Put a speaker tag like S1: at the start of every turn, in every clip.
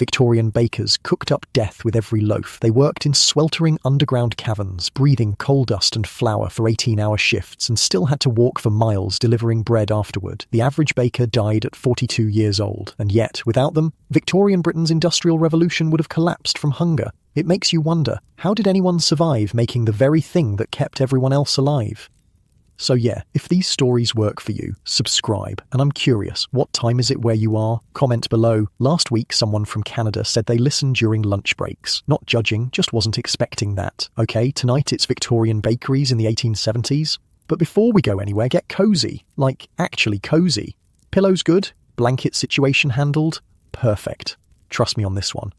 S1: Victorian bakers cooked up death with every loaf. They worked in sweltering underground caverns, breathing coal dust and flour for 18-hour shifts, and still had to walk for miles delivering bread afterward. The average baker died at 42 years old, and yet, without them, Victorian Britain's Industrial Revolution would have collapsed from hunger. It makes you wonder, how did anyone survive making the very thing that kept everyone else alive? So yeah, if these stories work for you, subscribe. And I'm curious, what time is it where you are? Comment below. Last week, someone from Canada said they listened during lunch breaks. Not judging, just wasn't expecting that. Okay, tonight it's Victorian bakeries in the 1870s. But before we go anywhere, get cozy. Like, actually cozy. Pillows good? Blanket situation handled? Perfect. Trust me on this one.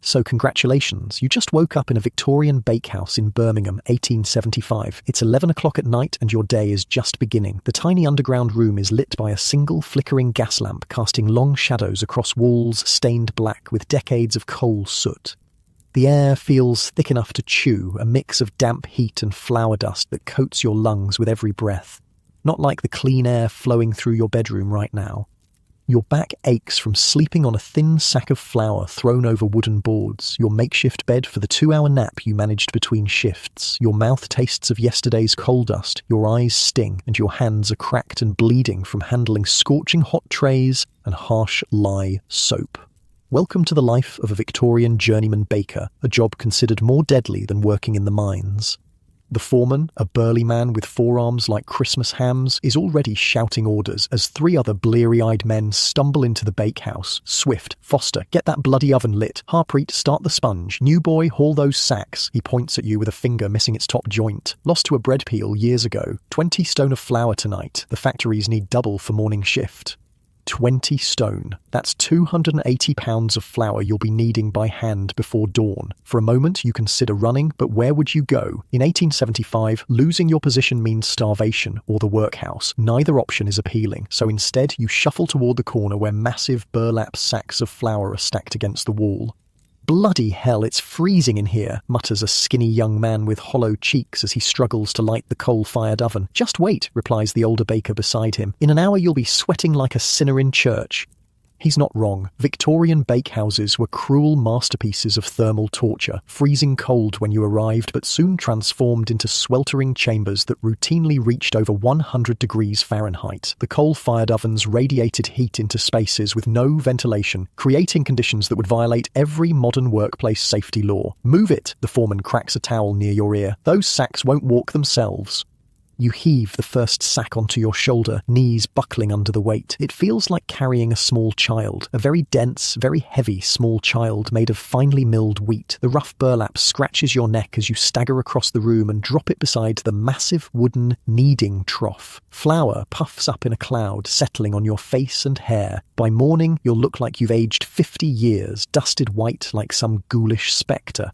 S1: So congratulations, you just woke up in a Victorian bakehouse in Birmingham, 1875. It's 11 o'clock at night and your day is just beginning. The tiny underground room is lit by a single flickering gas lamp casting long shadows across walls stained black with decades of coal soot. The air feels thick enough to chew, a mix of damp heat and flour dust that coats your lungs with every breath. Not like the clean air flowing through your bedroom right now. Your back aches from sleeping on a thin sack of flour thrown over wooden boards, your makeshift bed for the 2-hour nap you managed between shifts. Your mouth tastes of yesterday's coal dust, your eyes sting, and your hands are cracked and bleeding from handling scorching hot trays and harsh lye soap. Welcome to the life of a Victorian journeyman baker, a job considered more deadly than working in the mines. The foreman, a burly man with forearms like Christmas hams, is already shouting orders as 3 other bleary-eyed men stumble into the bakehouse. Swift, Foster, get that bloody oven lit. Harpreet, start the sponge. New boy, haul those sacks. He points at you with a finger missing its top joint. Lost to a bread peel years ago. 20 stone of flour tonight. The factories need double for morning shift. 20 stone. That's 280 pounds of flour you'll be kneading by hand before dawn. For a moment, you consider running, but where would you go? In 1875, losing your position means starvation or the workhouse. Neither option is appealing, so instead you shuffle toward the corner where massive burlap sacks of flour are stacked against the wall. Bloody hell, it's freezing in here, mutters a skinny young man with hollow cheeks as he struggles to light the coal-fired oven. Just wait, replies the older baker beside him. In an hour you'll be sweating like a sinner in church. He's not wrong. Victorian bakehouses were cruel masterpieces of thermal torture, freezing cold when you arrived but soon transformed into sweltering chambers that routinely reached over 100 degrees Fahrenheit. The coal-fired ovens radiated heat into spaces with no ventilation, creating conditions that would violate every modern workplace safety law. Move it, the foreman cracks a towel near your ear. Those sacks won't walk themselves. You heave the first sack onto your shoulder, knees buckling under the weight. It feels like carrying a small child, a very dense, very heavy small child made of finely milled wheat. The rough burlap scratches your neck as you stagger across the room and drop it beside the massive wooden kneading trough. Flour puffs up in a cloud, settling on your face and hair. By morning, you'll look like you've aged 50 years, dusted white like some ghoulish spectre.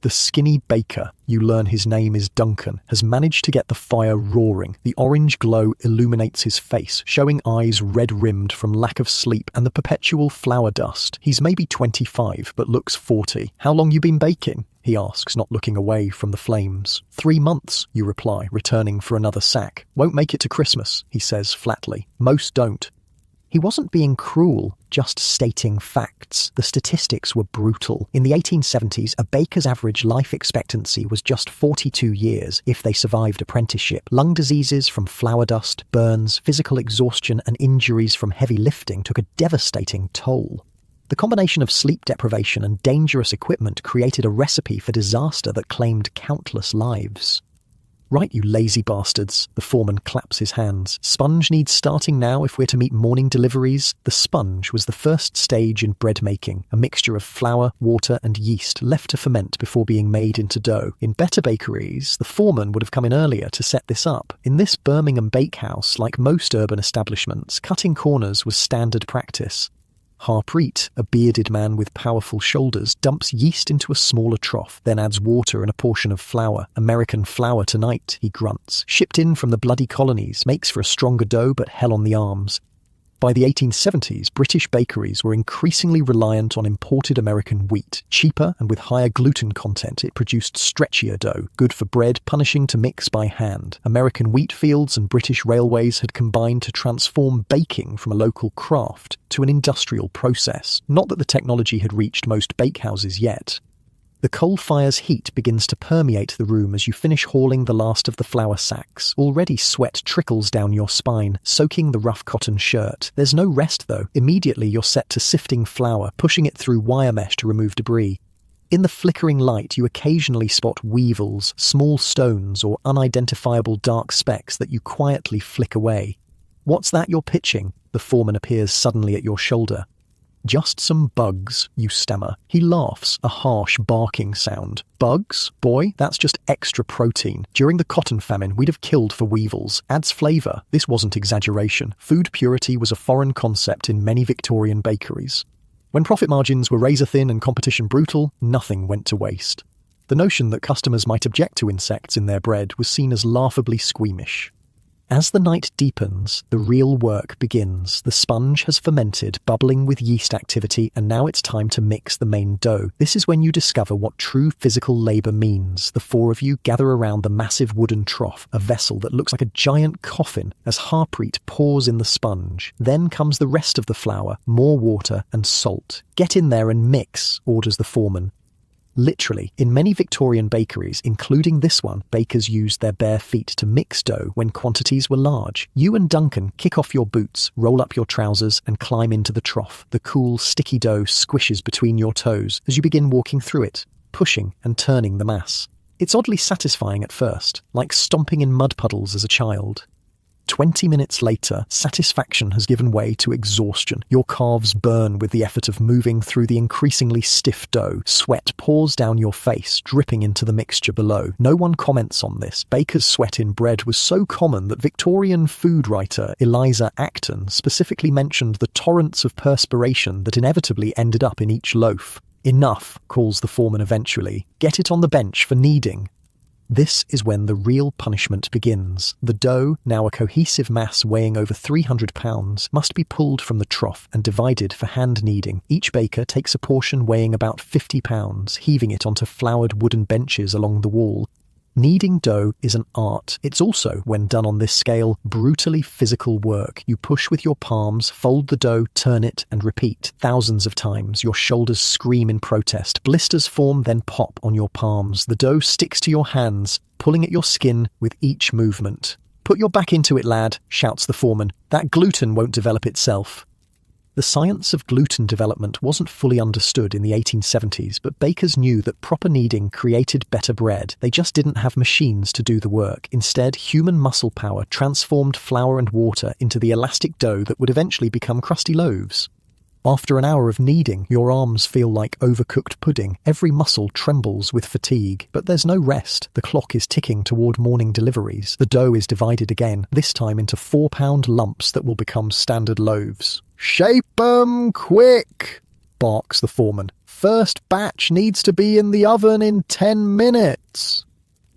S1: The skinny baker, you learn his name is Duncan, has managed to get the fire roaring. The orange glow illuminates his face, showing eyes red-rimmed from lack of sleep and the perpetual flour dust. He's maybe 25, but looks 40. How long you been baking? He asks, not looking away from the flames. 3 months, you reply, returning for another sack. Won't make it to Christmas, he says flatly. Most don't. He wasn't being cruel, just stating facts. The statistics were brutal. In the 1870s, a baker's average life expectancy was just 42 years if they survived apprenticeship. Lung diseases from flour dust, burns, physical exhaustion, and injuries from heavy lifting took a devastating toll. The combination of sleep deprivation and dangerous equipment created a recipe for disaster that claimed countless lives. Right, you lazy bastards, the foreman claps his hands. Sponge needs starting now if we're to meet morning deliveries. The sponge was the first stage in bread making, a mixture of flour, water and yeast left to ferment before being made into dough. In better bakeries, the foreman would have come in earlier to set this up. In this Birmingham bakehouse, like most urban establishments, cutting corners was standard practice. Harpreet, a bearded man with powerful shoulders, dumps yeast into a smaller trough, then adds water and a portion of flour. American flour tonight, he grunts. Shipped in from the bloody colonies, makes for a stronger dough but hell on the arms. By the 1870s, British bakeries were increasingly reliant on imported American wheat. Cheaper and with higher gluten content, it produced stretchier dough, good for bread, punishing to mix by hand. American wheat fields and British railways had combined to transform baking from a local craft to an industrial process. Not that the technology had reached most bakehouses yet. The coal fire's heat begins to permeate the room as you finish hauling the last of the flour sacks. Already sweat trickles down your spine, soaking the rough cotton shirt. There's no rest though. Immediately you're set to sifting flour, pushing it through wire mesh to remove debris. In the flickering light, you occasionally spot weevils, small stones, or unidentifiable dark specks that you quietly flick away. "What's that you're pitching?" The foreman appears suddenly at your shoulder. "Just some bugs," you stammer. He laughs, a harsh barking sound. "Bugs? Boy, that's just extra protein. During the cotton famine, we'd have killed for weevils. Adds flavour." This wasn't exaggeration. Food purity was a foreign concept in many Victorian bakeries. When profit margins were razor-thin and competition brutal, nothing went to waste. The notion that customers might object to insects in their bread was seen as laughably squeamish. As the night deepens, the real work begins. The sponge has fermented, bubbling with yeast activity, and now it's time to mix the main dough. This is when you discover what true physical labour means. The four of you gather around the massive wooden trough, a vessel that looks like a giant coffin, as Harpreet pours in the sponge. Then comes the rest of the flour, more water and salt. "Get in there and mix," orders the foreman. Literally, in many Victorian bakeries, including this one, bakers used their bare feet to mix dough when quantities were large. You and Duncan kick off your boots, roll up your trousers, and climb into the trough. The cool, sticky dough squishes between your toes as you begin walking through it, pushing and turning the mass. It's oddly satisfying at first, like stomping in mud puddles as a child. 20 minutes later, satisfaction has given way to exhaustion. Your calves burn with the effort of moving through the increasingly stiff dough. Sweat pours down your face, dripping into the mixture below. No one comments on this. Baker's sweat in bread was so common that Victorian food writer Eliza Acton specifically mentioned the torrents of perspiration that inevitably ended up in each loaf. "Enough," calls the foreman eventually. "Get it on the bench for kneading." This is when the real punishment begins. The dough, now a cohesive mass weighing over 300 pounds, must be pulled from the trough and divided for hand kneading. Each baker takes a portion weighing about 50 pounds, heaving it onto floured wooden benches along the wall. Kneading dough is an art. It's also, when done on this scale, brutally physical work. You push with your palms, fold the dough, turn it, and repeat thousands of times. Your shoulders scream in protest. Blisters form, then pop on your palms. The dough sticks to your hands, pulling at your skin with each movement. "Put your back into it, lad," shouts the foreman. "That gluten won't develop itself." The science of gluten development wasn't fully understood in the 1870s, but bakers knew that proper kneading created better bread. They just didn't have machines to do the work. Instead, human muscle power transformed flour and water into the elastic dough that would eventually become crusty loaves. After an hour of kneading, your arms feel like overcooked pudding. Every muscle trembles with fatigue. But there's no rest. The clock is ticking toward morning deliveries. The dough is divided again, this time into 4-pound lumps that will become standard loaves. "Shape 'em quick," barks the foreman. "First batch needs to be in the oven in 10 minutes.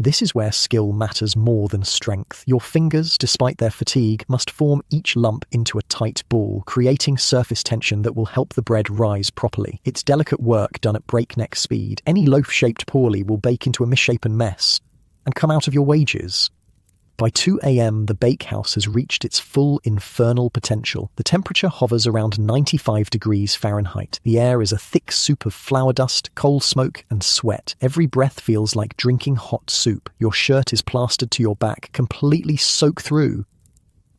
S1: This is where skill matters more than strength. Your fingers, despite their fatigue, must form each lump into a tight ball, creating surface tension that will help the bread rise properly. It's delicate work done at breakneck speed. Any loaf shaped poorly will bake into a misshapen mess and come out of your wages. By 2 a.m, the bakehouse has reached its full infernal potential. The temperature hovers around 95 degrees Fahrenheit. The air is a thick soup of flour dust, coal smoke, and sweat. Every breath feels like drinking hot soup. Your shirt is plastered to your back, completely soaked through.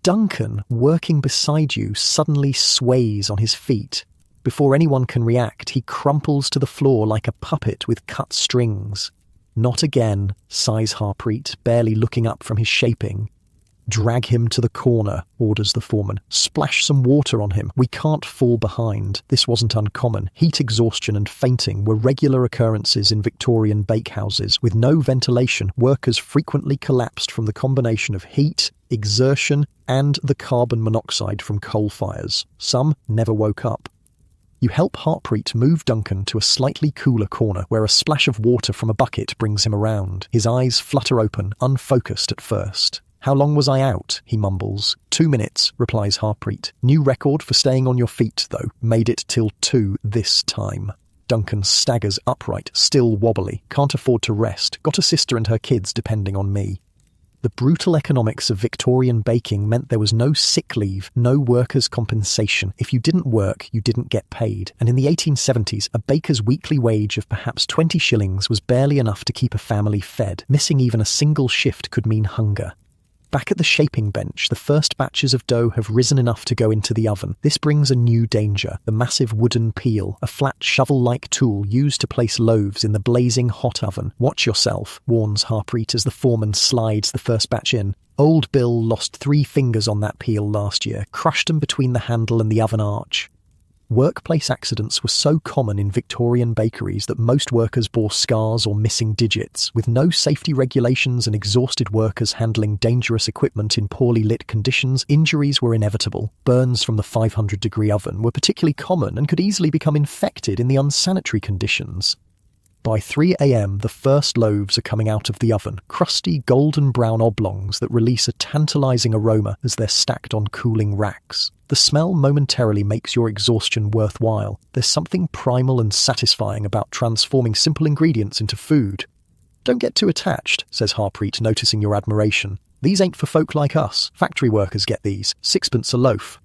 S1: Duncan, working beside you, suddenly sways on his feet. Before anyone can react, he crumples to the floor like a puppet with cut strings. "Not again," sighs Harpreet, barely looking up from his shaping. "Drag him to the corner," orders the foreman. "Splash some water on him. We can't fall behind." This wasn't uncommon. Heat exhaustion and fainting were regular occurrences in Victorian bakehouses. With no ventilation, workers frequently collapsed from the combination of heat, exertion, and the carbon monoxide from coal fires. Some never woke up. You help Harpreet move Duncan to a slightly cooler corner where a splash of water from a bucket brings him around. His eyes flutter open, unfocused at first. "How long was I out?" he mumbles. "2 minutes," replies Harpreet. "New record for staying on your feet, though. Made it till 2 this time." Duncan staggers upright, still wobbly. "Can't afford to rest. Got a sister and her kids depending on me." The brutal economics of Victorian baking meant there was no sick leave, no workers' compensation. If you didn't work, you didn't get paid. And in the 1870s, a baker's weekly wage of perhaps 20 shillings was barely enough to keep a family fed. Missing even a single shift could mean hunger. Back at the shaping bench, the first batches of dough have risen enough to go into the oven. This brings a new danger, the massive wooden peel, a flat shovel-like tool used to place loaves in the blazing hot oven. "Watch yourself," warns Harpreet as the foreman slides the first batch in. "Old Bill lost 3 fingers on that peel last year, crushed them between the handle and the oven arch." Workplace accidents were so common in Victorian bakeries that most workers bore scars or missing digits. With no safety regulations and exhausted workers handling dangerous equipment in poorly lit conditions, injuries were inevitable. Burns from the 500-degree oven were particularly common and could easily become infected in the unsanitary conditions. By 3 a.m, the first loaves are coming out of the oven, crusty golden brown oblongs that release a tantalizing aroma as they're stacked on cooling racks. The smell momentarily makes your exhaustion worthwhile. There's something primal and satisfying about transforming simple ingredients into food. "Don't get too attached," says Harpreet, noticing your admiration. "These ain't for folk like us. Factory workers get these. 6pence a loaf."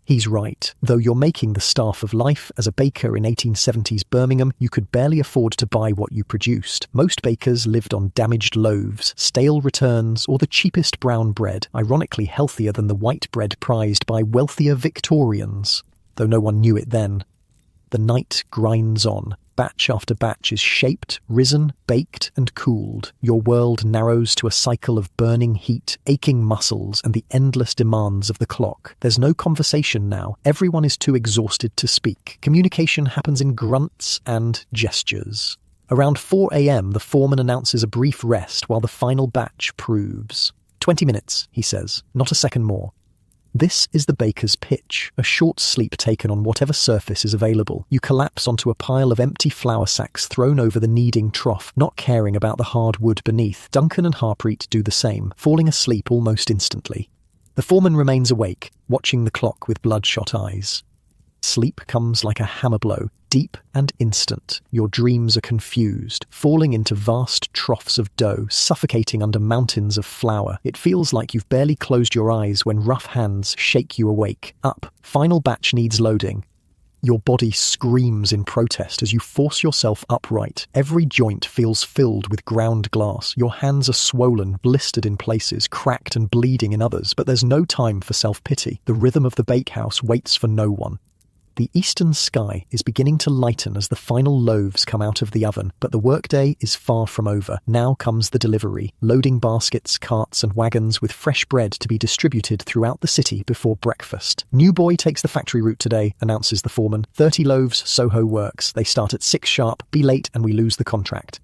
S1: He's right. Though you're making the staff of life, as a baker in 1870s Birmingham, you could barely afford to buy what you produced. Most bakers lived on damaged loaves, stale returns, or the cheapest brown bread, ironically healthier than the white bread prized by wealthier Victorians. Though no one knew it then. The night grinds on. Batch after batch is shaped, risen, baked, and cooled. Your world narrows to a cycle of burning heat, aching muscles, and the endless demands of the clock. There's no conversation now. Everyone is too exhausted to speak. Communication happens in grunts and gestures. Around 4 a.m, the foreman announces a brief rest while the final batch proves. 20 minutes, he says, not a second more. This is the baker's pitch, a short sleep taken on whatever surface is available. You collapse onto a pile of empty flour sacks thrown over the kneading trough, not caring about the hard wood beneath. Duncan and Harpreet do the same, falling asleep almost instantly. The foreman remains awake, watching the clock with bloodshot eyes. Sleep comes like a hammer blow, deep and instant. Your dreams are confused, falling into vast troughs of dough, suffocating under mountains of flour. It feels like you've barely closed your eyes when rough hands shake you awake. Up. Final batch needs loading. Your body screams in protest as you force yourself upright. Every joint feels filled with ground glass. Your hands are swollen, blistered in places, cracked and bleeding in others, but there's no time for self-pity. The rhythm of the bakehouse waits for no one. The eastern sky is beginning to lighten as the final loaves come out of the oven, but the workday is far from over. Now comes the delivery, loading baskets, carts and wagons with fresh bread to be distributed throughout the city before breakfast. "New boy takes the factory route today," announces the foreman. 30 loaves, Soho Works. They start at 6 sharp, be late and we lose the contract.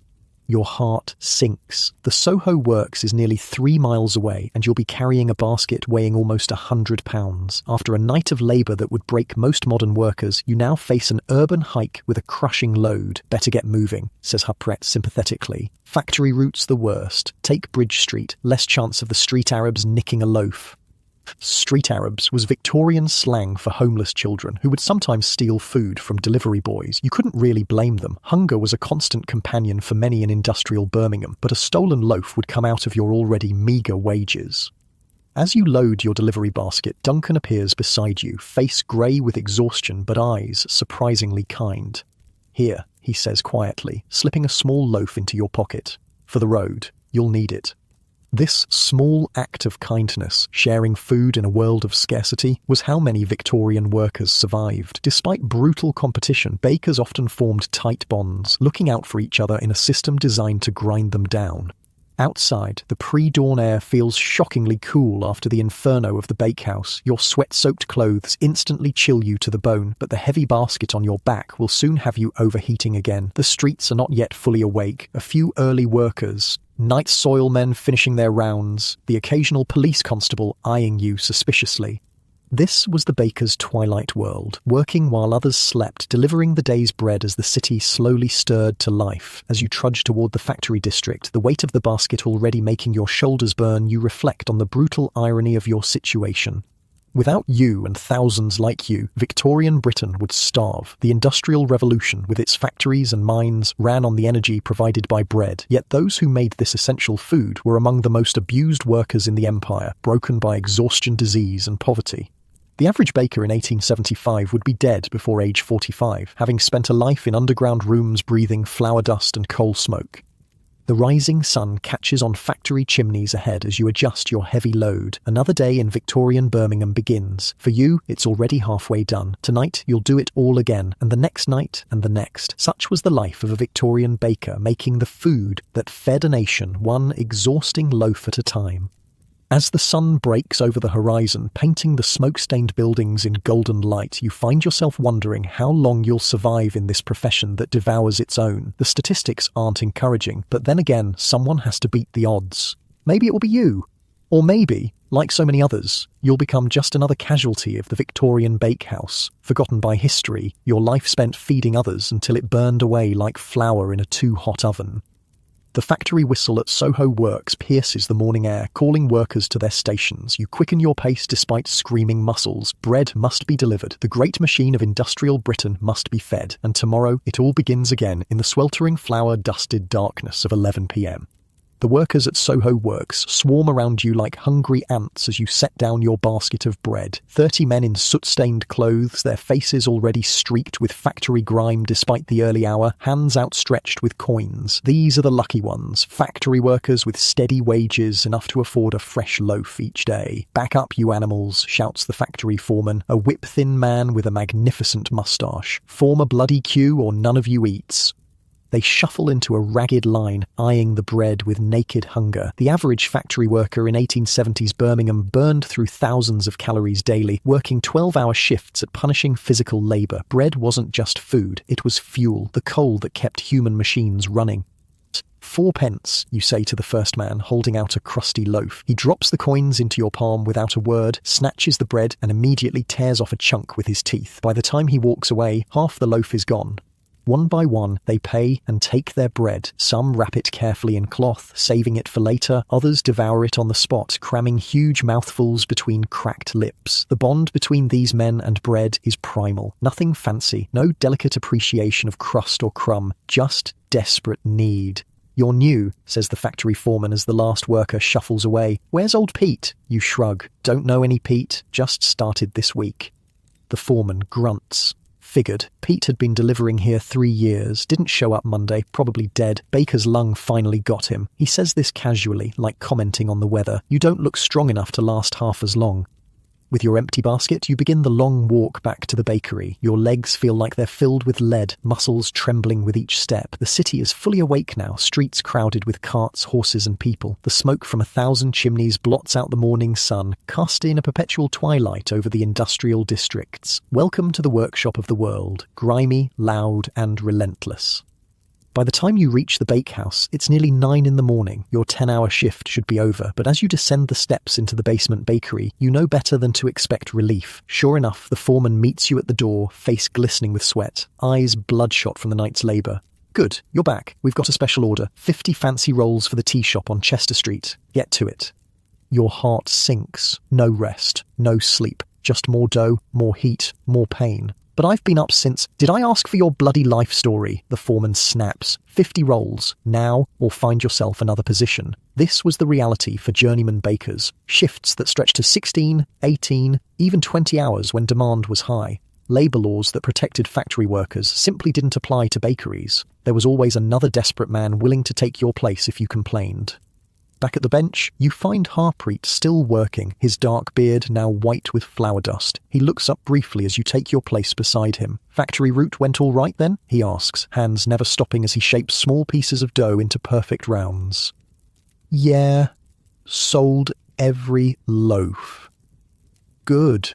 S1: Your heart sinks. The Soho Works is nearly 3 miles away, and you'll be carrying a basket weighing almost 100 pounds. After a night of labour that would break most modern workers, you now face an urban hike with a crushing load. "Better get moving," says Harpreet sympathetically. "Factory route's the worst. Take Bridge Street. Less chance of the street Arabs nicking a loaf." Street Arabs was Victorian slang for homeless children who would sometimes steal food from delivery boys. You couldn't really blame them. Hunger was a constant companion for many in industrial Birmingham, but a stolen loaf would come out of your already meagre wages. As you load your delivery basket, Duncan appears beside you, face grey with exhaustion but eyes surprisingly kind. "Here," he says quietly, slipping a small loaf into your pocket. "For the road. You'll need it." This small act of kindness, sharing food in a world of scarcity, was how many Victorian workers survived. Despite brutal competition, bakers often formed tight bonds, looking out for each other in a system designed to grind them down. Outside, the pre-dawn air feels shockingly cool after the inferno of the bakehouse. Your sweat-soaked clothes instantly chill you to the bone, but the heavy basket on your back will soon have you overheating again. The streets are not yet fully awake. A few early workers, night soil men finishing their rounds, the occasional police constable eyeing you suspiciously. This was the baker's twilight world, working while others slept, delivering the day's bread as the city slowly stirred to life. As you trudge toward the factory district, the weight of the basket already making your shoulders burn, you reflect on the brutal irony of your situation. Without you and thousands like you, Victorian Britain would starve. The Industrial Revolution, with its factories and mines, ran on the energy provided by bread. Yet those who made this essential food were among the most abused workers in the empire, broken by exhaustion, disease, and poverty. The average baker in 1875 would be dead before age 45, having spent a life in underground rooms breathing flour dust and coal smoke. The rising sun catches on factory chimneys ahead as you adjust your heavy load. Another day in Victorian Birmingham begins. For you, it's already halfway done. Tonight, you'll do it all again, and the next night, and the next. Such was the life of a Victorian baker, making the food that fed a nation, one exhausting loaf at a time. As the sun breaks over the horizon, painting the smoke-stained buildings in golden light, you find yourself wondering how long you'll survive in this profession that devours its own. The statistics aren't encouraging, but then again, someone has to beat the odds. Maybe it will be you. Or maybe, like so many others, you'll become just another casualty of the Victorian bakehouse, forgotten by history, your life spent feeding others until it burned away like flour in a too-hot oven. The factory whistle at Soho Works pierces the morning air, calling workers to their stations. You quicken your pace despite screaming muscles. Bread must be delivered. The great machine of industrial Britain must be fed. And tomorrow, it all begins again in the sweltering flour-dusted darkness of 11 p.m. The workers at Soho Works swarm around you like hungry ants as you set down your basket of bread. 30 men in soot-stained clothes, their faces already streaked with factory grime despite the early hour, hands outstretched with coins. These are the lucky ones, factory workers with steady wages enough to afford a fresh loaf each day. "Back up, you animals," shouts the factory foreman, a whip-thin man with a magnificent moustache. "Form a bloody queue or none of you eats." They shuffle into a ragged line, eyeing the bread with naked hunger. The average factory worker in 1870s Birmingham burned through thousands of calories daily, working 12-hour shifts at punishing physical labour. Bread wasn't just food, it was fuel, the coal that kept human machines running. "4 pence, you say to the first man, holding out a crusty loaf. He drops the coins into your palm without a word, snatches the bread, and immediately tears off a chunk with his teeth. By the time he walks away, half the loaf is gone. One by one, they pay and take their bread. Some wrap it carefully in cloth, saving it for later. Others devour it on the spot, cramming huge mouthfuls between cracked lips. The bond between these men and bread is primal. Nothing fancy, no delicate appreciation of crust or crumb, just desperate need. "You're new," says the factory foreman as the last worker shuffles away. "Where's old Pete?" You shrug. "Don't know any Pete, just started this week." The foreman grunts. Figured. Pete had been delivering here 3 years, didn't show up Monday, probably dead. Baker's lung finally got him. He says this casually, like commenting on the weather. "You don't look strong enough to last half as long." With your empty basket, you begin the long walk back to the bakery. Your legs feel like they're filled with lead, muscles trembling with each step. The city is fully awake now, streets crowded with carts, horses and people. The smoke from 1,000 chimneys blots out the morning sun, cast in a perpetual twilight over the industrial districts. Welcome to the workshop of the world, grimy, loud and relentless. By the time you reach the bakehouse, it's nearly 9 in the morning. Your 10-hour shift should be over, but as you descend the steps into the basement bakery, you know better than to expect relief. Sure enough, the foreman meets you at the door, face glistening with sweat, eyes bloodshot from the night's labour. "Good, you're back. We've got a special order. 50 fancy rolls for the tea shop on Chester Street. Get to it." Your heart sinks. No rest, no sleep. Just more dough, more heat, more pain. "But I've been up since—" "Did I ask for your bloody life story?" the foreman snaps. 50 rolls, now, or find yourself another position. This was the reality for journeyman bakers. Shifts that stretched to 16, 18, even 20 hours when demand was high. Labour laws that protected factory workers simply didn't apply to bakeries. There was always another desperate man willing to take your place if you complained. Back at the bench, you find Harpreet still working, his dark beard now white with flour dust. He looks up briefly as you take your place beside him. "Factory route went all right then?" he asks, hands never stopping as he shapes small pieces of dough into perfect rounds. "Yeah, sold every loaf." "Good.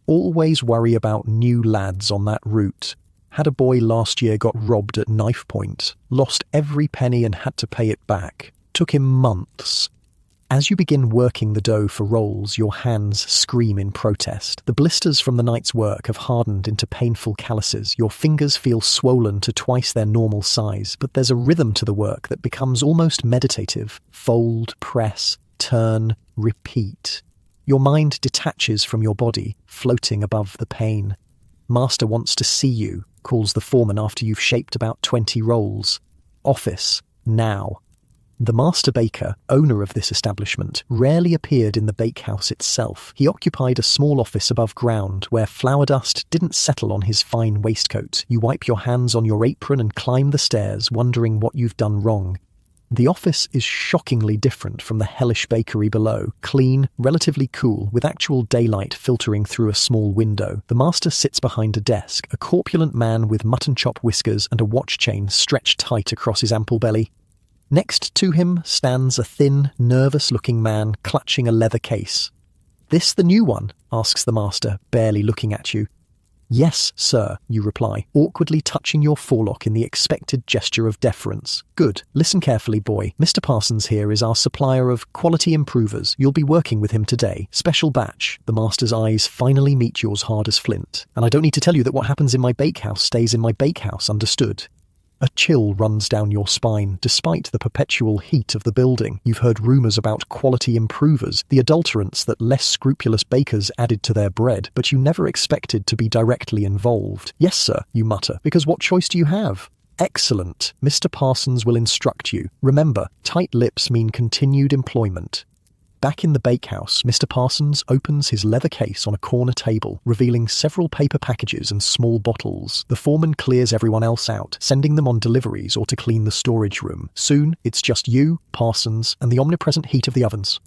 S1: Always worry about new lads on that route. Had a boy last year got robbed at knife point, lost every penny and had to pay it back. Took him months. As you begin working the dough for rolls, your hands scream in protest. The blisters from the night's work have hardened into painful calluses. Your fingers feel swollen to twice their normal size, but there's a rhythm to the work that becomes almost meditative. Fold, press, turn, repeat. Your mind detaches from your body, floating above the pain. Master wants to see you, calls the foreman after you've shaped about 20 rolls. Office, now. The master baker, owner of this establishment, rarely appeared in the bakehouse itself. He occupied a small office above ground where flour dust didn't settle on his fine waistcoat. You wipe your hands on your apron and climb the stairs, wondering what you've done wrong. The office is shockingly different from the hellish bakery below. Clean, relatively cool, with actual daylight filtering through a small window. The master sits behind a desk, a corpulent man with mutton chop whiskers and a watch chain stretched tight across his ample belly. Next to him stands a thin, nervous-looking man clutching a leather case. "This the new one?" asks the master, barely looking at you. "Yes, sir," you reply, awkwardly touching your forelock in the expected gesture of deference. "Good. Listen carefully, boy. Mr. Parsons here is our supplier of quality improvers. You'll be working with him today. Special batch." The master's eyes finally meet yours hard as flint. "And I don't need to tell you that what happens in my bakehouse stays in my bakehouse, understood?" A chill runs down your spine. Despite the perpetual heat of the building, you've heard rumours about quality improvers, the adulterants that less scrupulous bakers added to their bread, but you never expected to be directly involved. "Yes, sir," you mutter, "because what choice do you have?" "Excellent. Mr. Parsons will instruct you. Remember, tight lips mean continued employment." Back in the bakehouse, Mr. Parsons opens his leather case on a corner table, revealing several paper packages and small bottles. The foreman clears everyone else out, sending them on deliveries or to clean the storage room. Soon, it's just you, Parsons, and the omnipresent heat of the ovens.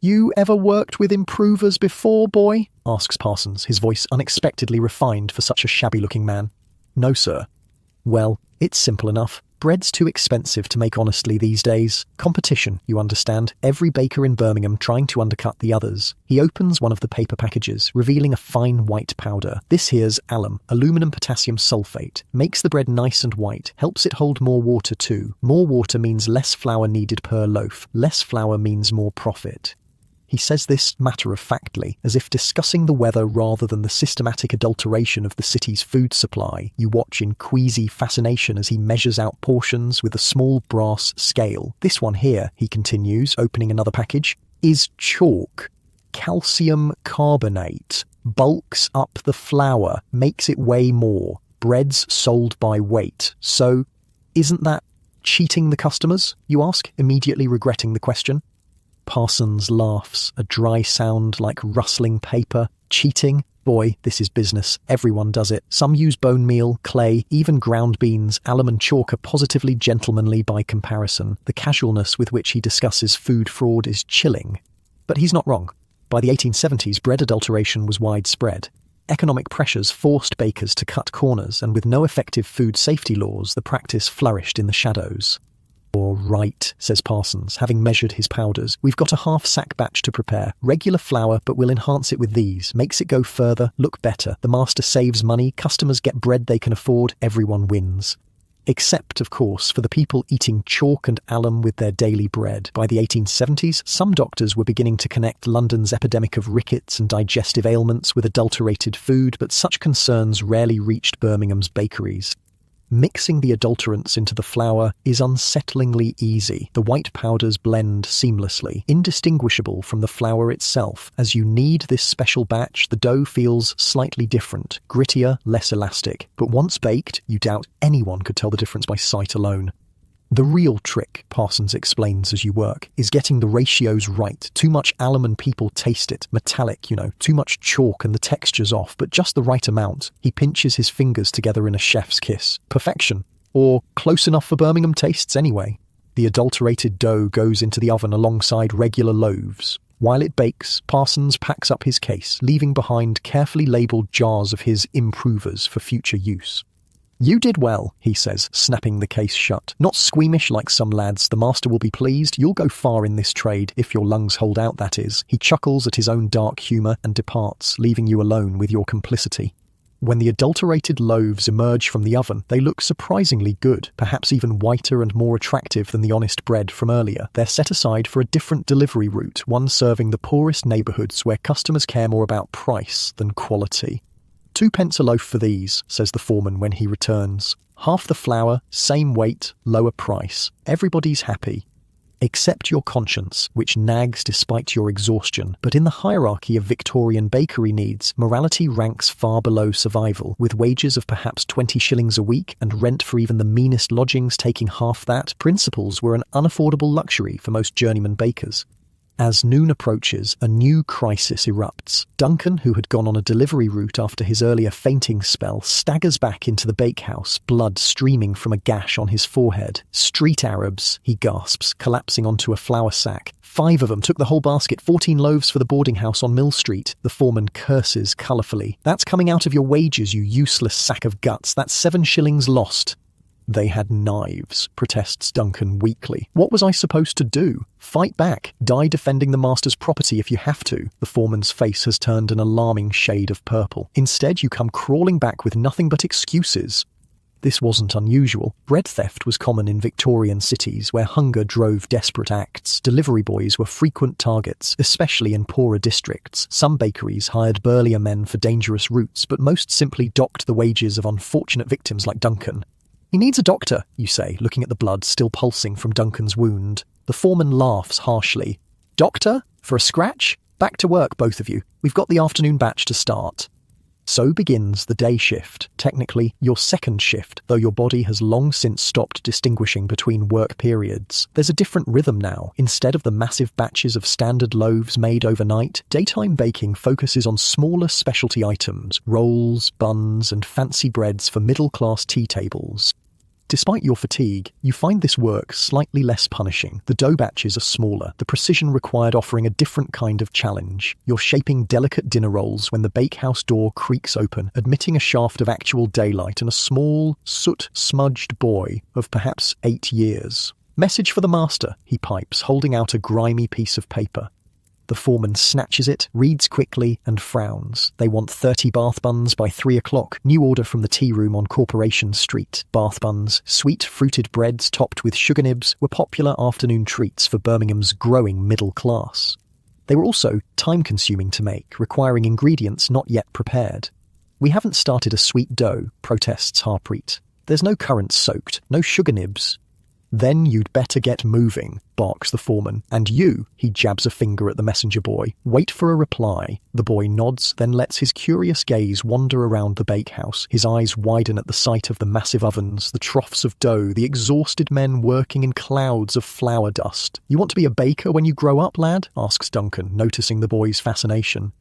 S1: "You ever worked with improvers before, boy?" asks Parsons, his voice unexpectedly refined for such a shabby-looking man. "No, sir." "Well, it's simple enough. Bread's too expensive to make honestly these days. Competition, you understand. Every baker in Birmingham trying to undercut the others." He opens one of the paper packages, revealing a fine white powder. "This here's alum, aluminum potassium sulfate. Makes the bread nice and white. Helps it hold more water too. More water means less flour needed per loaf. Less flour means more profit." He says this matter-of-factly, as if discussing the weather rather than the systematic adulteration of the city's food supply. You watch in queasy fascination as he measures out portions with a small brass scale. "This one here," he continues, opening another package, "is chalk. Calcium carbonate. Bulks up the flour, makes it weigh more. Bread's sold by weight. So, isn't that cheating the customers?" you ask, immediately regretting the question. Parsons laughs, a dry sound like rustling paper. "Cheating? Boy, this is business. Everyone does it. Some use bone meal, clay, even ground beans. Alum and chalk are positively gentlemanly by comparison." The casualness with which he discusses food fraud is chilling. But he's not wrong. By the 1870s, bread adulteration was widespread. Economic pressures forced bakers to cut corners, and with no effective food safety laws, the practice flourished in the shadows. "All right," says Parsons, having measured his powders. "We've got a half-sack batch to prepare. Regular flour, but we'll enhance it with these. Makes it go further, look better. The master saves money, customers get bread they can afford, everyone wins." Except, of course, for the people eating chalk and alum with their daily bread. By the 1870s, some doctors were beginning to connect London's epidemic of rickets and digestive ailments with adulterated food, but such concerns rarely reached Birmingham's bakeries. Mixing the adulterants into the flour is unsettlingly easy. The white powders blend seamlessly, indistinguishable from the flour itself. As you knead this special batch, the dough feels slightly different, grittier, less elastic. But once baked, you doubt anyone could tell the difference by sight alone. The real trick, Parsons explains as you work, is getting the ratios right. Too much alum and people taste it. Metallic, too much chalk and the texture's off, but just the right amount. He pinches his fingers together in a chef's kiss. Perfection. Or close enough for Birmingham tastes anyway. The adulterated dough goes into the oven alongside regular loaves. While it bakes, Parsons packs up his case, leaving behind carefully labelled jars of his improvers for future use. "You did well," he says, snapping the case shut. "Not squeamish like some lads. The master will be pleased. You'll go far in this trade, if your lungs hold out, that is." He chuckles at his own dark humour and departs, leaving you alone with your complicity. When the adulterated loaves emerge from the oven, they look surprisingly good, perhaps even whiter and more attractive than the honest bread from earlier. They're set aside for a different delivery route, one serving the poorest neighbourhoods where customers care more about price than quality. "2 pence a loaf for these," says the foreman when he returns. "Half the flour, same weight, lower price. Everybody's happy. Except your conscience, which nags despite your exhaustion. But in the hierarchy of Victorian bakery needs, morality ranks far below survival, with wages of perhaps 20 shillings a week and rent for even the meanest lodgings taking half that. Principles were an unaffordable luxury for most journeyman bakers. As noon approaches, a new crisis erupts. Duncan, who had gone on a delivery route after his earlier fainting spell, staggers back into the bakehouse, blood streaming from a gash on his forehead. "Street Arabs," he gasps, collapsing onto a flour sack. "5 of them took the whole basket, 14 loaves for the boarding house on Mill Street." The foreman curses colourfully. "That's coming out of your wages, you useless sack of guts. That's 7 shillings lost." "They had knives," protests Duncan weakly. "What was I supposed to do? Fight back. Die defending the master's property if you have to." The foreman's face has turned an alarming shade of purple. "Instead, you come crawling back with nothing but excuses." This wasn't unusual. Bread theft was common in Victorian cities where hunger drove desperate acts. Delivery boys were frequent targets, especially in poorer districts. Some bakeries hired burlier men for dangerous routes, but most simply docked the wages of unfortunate victims like Duncan. "He needs a doctor," you say, looking at the blood still pulsing from Duncan's wound. The foreman laughs harshly. "Doctor? For a scratch? Back to work, both of you. We've got the afternoon batch to start." So begins the day shift, technically your second shift, though your body has long since stopped distinguishing between work periods. There's a different rhythm now. Instead of the massive batches of standard loaves made overnight, daytime baking focuses on smaller specialty items, rolls, buns, and fancy breads for middle-class tea tables. Despite your fatigue, you find this work slightly less punishing. The dough batches are smaller, the precision required offering a different kind of challenge. You're shaping delicate dinner rolls when the bakehouse door creaks open, admitting a shaft of actual daylight and a small, soot-smudged boy of perhaps 8 years. "Message for the master," he pipes, holding out a grimy piece of paper. The foreman snatches it, reads quickly, and frowns. They want 30 bath buns by 3 o'clock. New order from the tea room on Corporation Street. Bath buns, sweet fruited breads topped with sugar nibs, were popular afternoon treats for Birmingham's growing middle class. They were also time-consuming to make, requiring ingredients not yet prepared. "We haven't started a sweet dough," protests Harpreet. "There's no currants soaked, no sugar nibs." "Then you'd better get moving," barks the foreman. "And you," he jabs a finger at the messenger boy, "wait for a reply." The boy nods, then lets his curious gaze wander around the bakehouse. His eyes widen at the sight of the massive ovens, the troughs of dough, the exhausted men working in clouds of flour dust. "You want to be a baker when you grow up, lad?" asks Duncan, noticing the boy's fascination.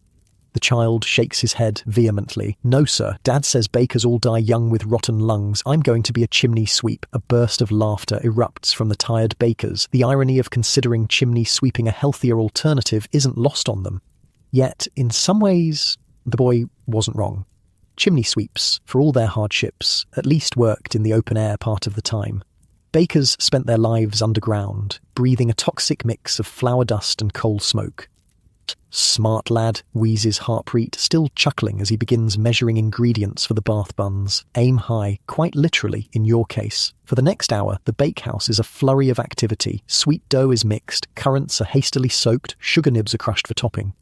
S1: The child shakes his head vehemently. "No, sir. Dad says bakers all die young with rotten lungs. I'm going to be a chimney sweep." A burst of laughter erupts from the tired bakers. The irony of considering chimney sweeping a healthier alternative isn't lost on them. Yet, in some ways, the boy wasn't wrong. Chimney sweeps, for all their hardships, at least worked in the open air part of the time. Bakers spent their lives underground, breathing a toxic mix of flour dust and coal smoke. "Smart lad," wheezes Harpreet, still chuckling as he begins measuring ingredients for the bath buns. Aim high, quite literally in your case. For the next hour, the bakehouse is a flurry of activity. Sweet dough is mixed, currants are hastily soaked, sugar nibs are crushed for topping.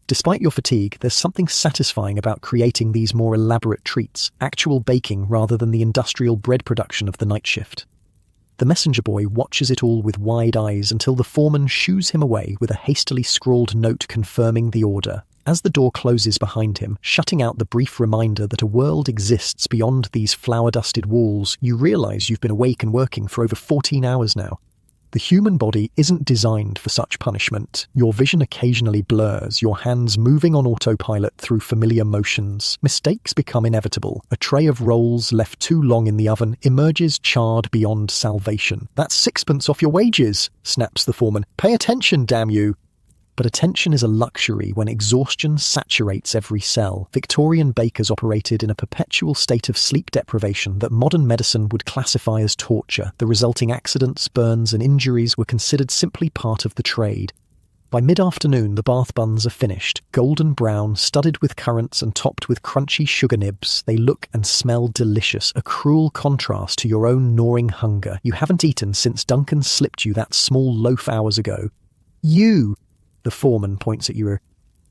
S1: Despite your fatigue, there's something satisfying about creating these more elaborate treats, actual baking rather than the industrial bread production of the night shift. The messenger boy watches it all with wide eyes until the foreman shoos him away with a hastily scrawled note confirming the order. As the door closes behind him, shutting out the brief reminder that a world exists beyond these flour-dusted walls, you realise you've been awake and working for over 14 hours now. The human body isn't designed for such punishment. Your vision occasionally blurs, your hands moving on autopilot through familiar motions. Mistakes become inevitable. A tray of rolls left too long in the oven emerges charred beyond salvation. "That's 6 pence off your wages," snaps the foreman. "Pay attention, damn you." But attention is a luxury when exhaustion saturates every cell. Victorian bakers operated in a perpetual state of sleep deprivation that modern medicine would classify as torture. The resulting accidents, burns, and injuries were considered simply part of the trade. By mid-afternoon, the bath buns are finished, golden brown, studded with currants and topped with crunchy sugar nibs. They look and smell delicious, a cruel contrast to your own gnawing hunger. You haven't eaten since Duncan slipped you that small loaf hours ago. You, the foreman points at you,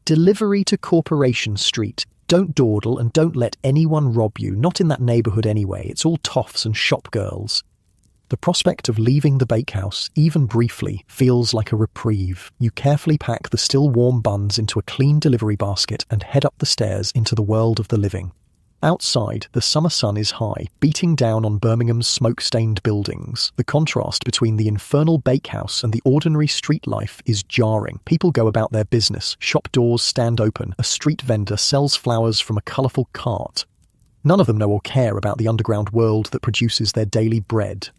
S1: delivery to Corporation Street. Don't dawdle and don't let anyone rob you, not in that neighbourhood anyway. It's all toffs and shop girls. The prospect of leaving the bakehouse, even briefly, feels like a reprieve. You carefully pack the still warm buns into a clean delivery basket and head up the stairs into the world of the living. Outside, the summer sun is high, beating down on Birmingham's smoke-stained buildings. The contrast between the infernal bakehouse and the ordinary street life is jarring. People go about their business, shop doors stand open, a street vendor sells flowers from a colourful cart. None of them know or care about the underground world that produces their daily bread.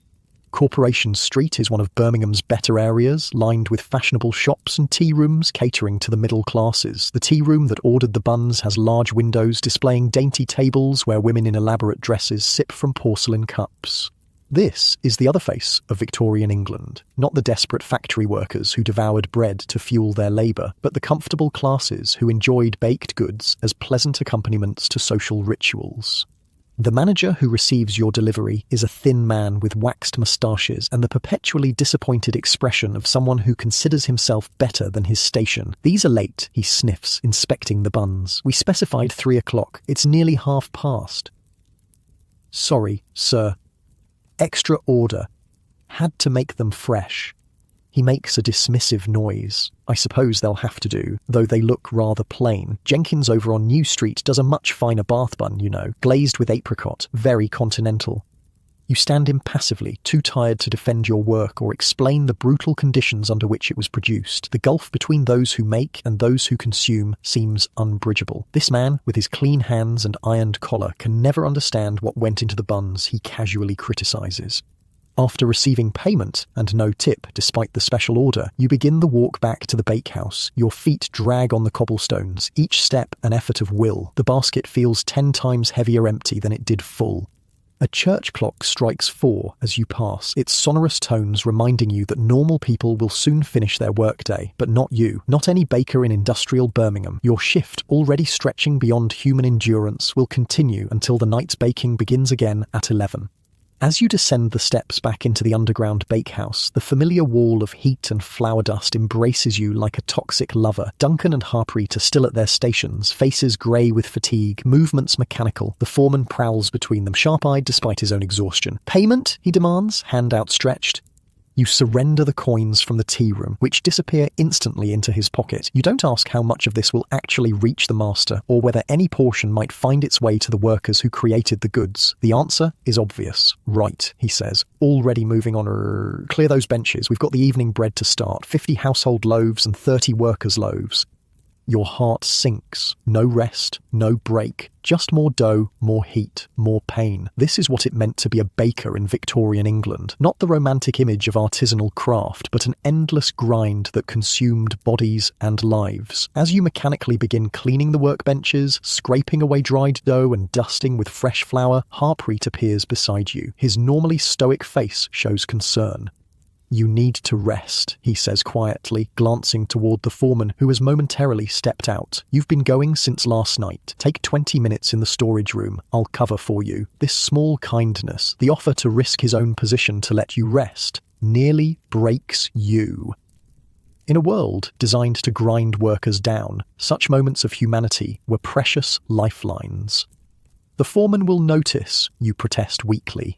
S1: Corporation Street is one of Birmingham's better areas, lined with fashionable shops and tea rooms catering to the middle classes. The tea room that ordered the buns has large windows displaying dainty tables where women in elaborate dresses sip from porcelain cups. This is the other face of Victorian England, not the desperate factory workers who devoured bread to fuel their labour, but the comfortable classes who enjoyed baked goods as pleasant accompaniments to social rituals. The manager who receives your delivery is a thin man with waxed moustaches and the perpetually disappointed expression of someone who considers himself better than his station. These are late, he sniffs, inspecting the buns. We specified 3 o'clock. It's nearly past. Sorry, sir. Extra order. Had to make them fresh. He makes a dismissive noise. I suppose they'll have to do, though they look rather plain. Jenkins over on New Street does a much finer bath bun, you know, glazed with apricot, very continental. You stand impassively, too tired to defend your work or explain the brutal conditions under which it was produced. The gulf between those who make and those who consume seems unbridgeable. This man, with his clean hands and ironed collar, can never understand what went into the buns he casually criticises. After receiving payment and no tip despite the special order, you begin the walk back to the bakehouse. Your feet drag on the cobblestones, each step an effort of will. The basket feels 10 times heavier empty than it did full. A church clock strikes 4 as you pass, its sonorous tones reminding you that normal people will soon finish their workday, but not you, not any baker in industrial Birmingham. Your shift, already stretching beyond human endurance, will continue until the night's baking begins again at 11. As you descend the steps back into the underground bakehouse, the familiar wall of heat and flour dust embraces you like a toxic lover. Duncan and Harpreet are still at their stations, faces grey with fatigue, movements mechanical. The foreman prowls between them, sharp-eyed despite his own exhaustion. Payment, he demands, hand outstretched. You surrender the coins from the tea room, which disappear instantly into his pocket. You don't ask how much of this will actually reach the master, or whether any portion might find its way to the workers who created the goods. The answer is obvious. Right, he says, already moving on. Clear those benches. We've got the evening bread to start. 50 household loaves and 30 workers' loaves. Your heart sinks. No rest, no break. Just more dough, more heat, more pain. This is what it meant to be a baker in Victorian England. Not the romantic image of artisanal craft, but an endless grind that consumed bodies and lives. As you mechanically begin cleaning the workbenches, scraping away dried dough and dusting with fresh flour, Harpreet appears beside you. His normally stoic face shows concern. You need to rest, he says quietly, glancing toward the foreman who has momentarily stepped out. You've been going since last night. Take 20 minutes in the storage room. I'll cover for you. This small kindness, the offer to risk his own position to let you rest, nearly breaks you. In a world designed to grind workers down, such moments of humanity were precious lifelines. The foreman will notice, you protest weakly.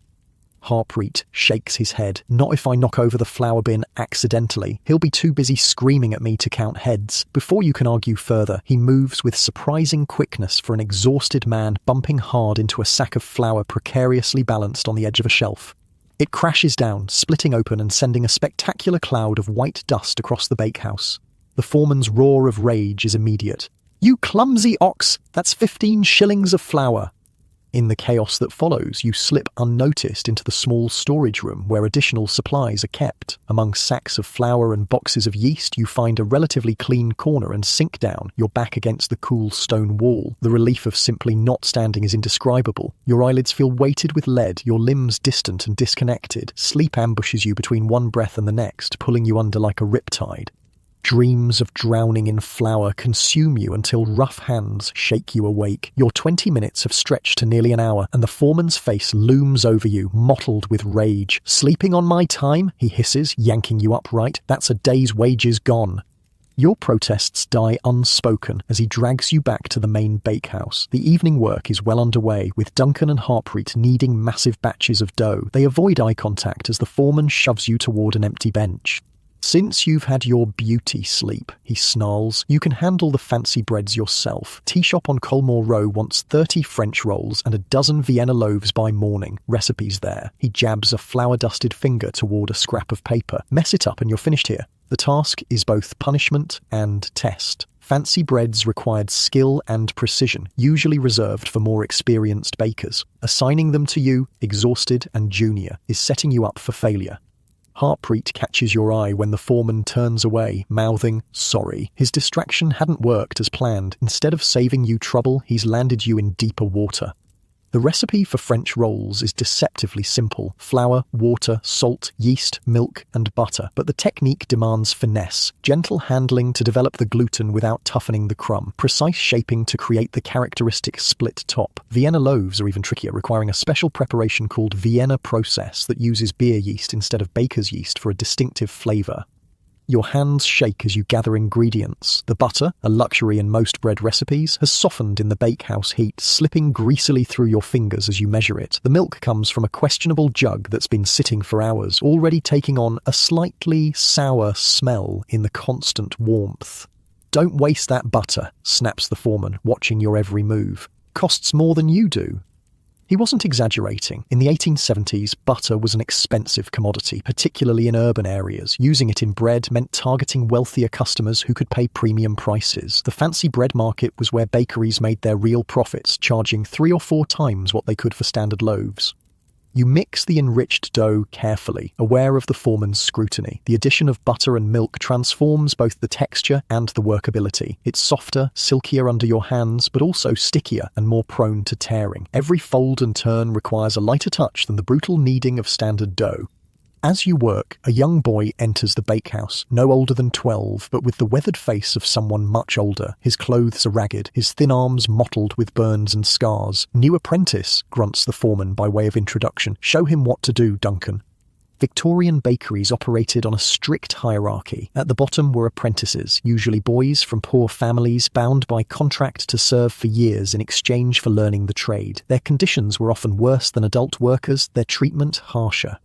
S1: Harpreet shakes his head. Not if I knock over the flour bin accidentally. He'll be too busy screaming at me to count heads. Before you can argue further, he moves with surprising quickness for an exhausted man bumping hard into a sack of flour precariously balanced on the edge of a shelf. It crashes down, splitting open and sending a spectacular cloud of white dust across the bakehouse. The foreman's roar of rage is immediate. You clumsy ox! That's 15 shillings of flour! In the chaos that follows, you slip unnoticed into the small storage room where additional supplies are kept. Among sacks of flour and boxes of yeast, you find a relatively clean corner and sink down, your back against the cool stone wall. The relief of simply not standing is indescribable. Your eyelids feel weighted with lead, your limbs distant and disconnected. Sleep ambushes you between one breath and the next, pulling you under like a riptide. Dreams of drowning in flour consume you until rough hands shake you awake. Your 20 minutes have stretched to nearly an hour, and the foreman's face looms over you, mottled with rage. "Sleeping on my time?" he hisses, yanking you upright. "That's a day's wages gone." Your protests die unspoken as he drags you back to the main bakehouse. The evening work is well underway, with Duncan and Harpreet kneading massive batches of dough. They avoid eye contact as the foreman shoves you toward an empty bench. "Since you've had your beauty sleep," he snarls, "you can handle the fancy breads yourself. Tea shop on Colmore Row wants 30 French rolls and a dozen Vienna loaves by morning. Recipes there." He jabs a flour-dusted finger toward a scrap of paper. "Mess it up and you're finished here." The task is both punishment and test. Fancy breads required skill and precision, usually reserved for more experienced bakers. Assigning them to you, exhausted and junior, is setting you up for failure. Harpreet catches your eye when the foreman turns away, mouthing, "Sorry." His distraction hadn't worked as planned. Instead of saving you trouble, he's landed you in deeper water. The recipe for French rolls is deceptively simple: flour, water, salt, yeast, milk, and butter. But the technique demands finesse, gentle handling to develop the gluten without toughening the crumb, precise shaping to create the characteristic split top. Vienna loaves are even trickier, requiring a special preparation called Vienna process that uses beer yeast instead of baker's yeast for a distinctive flavor. Your hands shake as you gather ingredients. The butter, a luxury in most bread recipes, has softened in the bakehouse heat, slipping greasily through your fingers as you measure it. The milk comes from a questionable jug that's been sitting for hours, already taking on a slightly sour smell in the constant warmth. "Don't waste that butter," snaps the foreman, watching your every move. "Costs more than you do." He wasn't exaggerating. In the 1870s, butter was an expensive commodity, particularly in urban areas. Using it in bread meant targeting wealthier customers who could pay premium prices. The fancy bread market was where bakeries made their real profits, charging 3 or 4 times what they could for standard loaves. You mix the enriched dough carefully, aware of the foreman's scrutiny. The addition of butter and milk transforms both the texture and the workability. It's softer, silkier under your hands, but also stickier and more prone to tearing. Every fold and turn requires a lighter touch than the brutal kneading of standard dough. As you work, a young boy enters the bakehouse, no older than 12, but with the weathered face of someone much older. His clothes are ragged, his thin arms mottled with burns and scars. "New apprentice," grunts the foreman by way of introduction. "Show him what to do, Duncan." Victorian bakeries operated on a strict hierarchy. At the bottom were apprentices, usually boys from poor families bound by contract to serve for years in exchange for learning the trade. Their conditions were often worse than adult workers, their treatment harsher.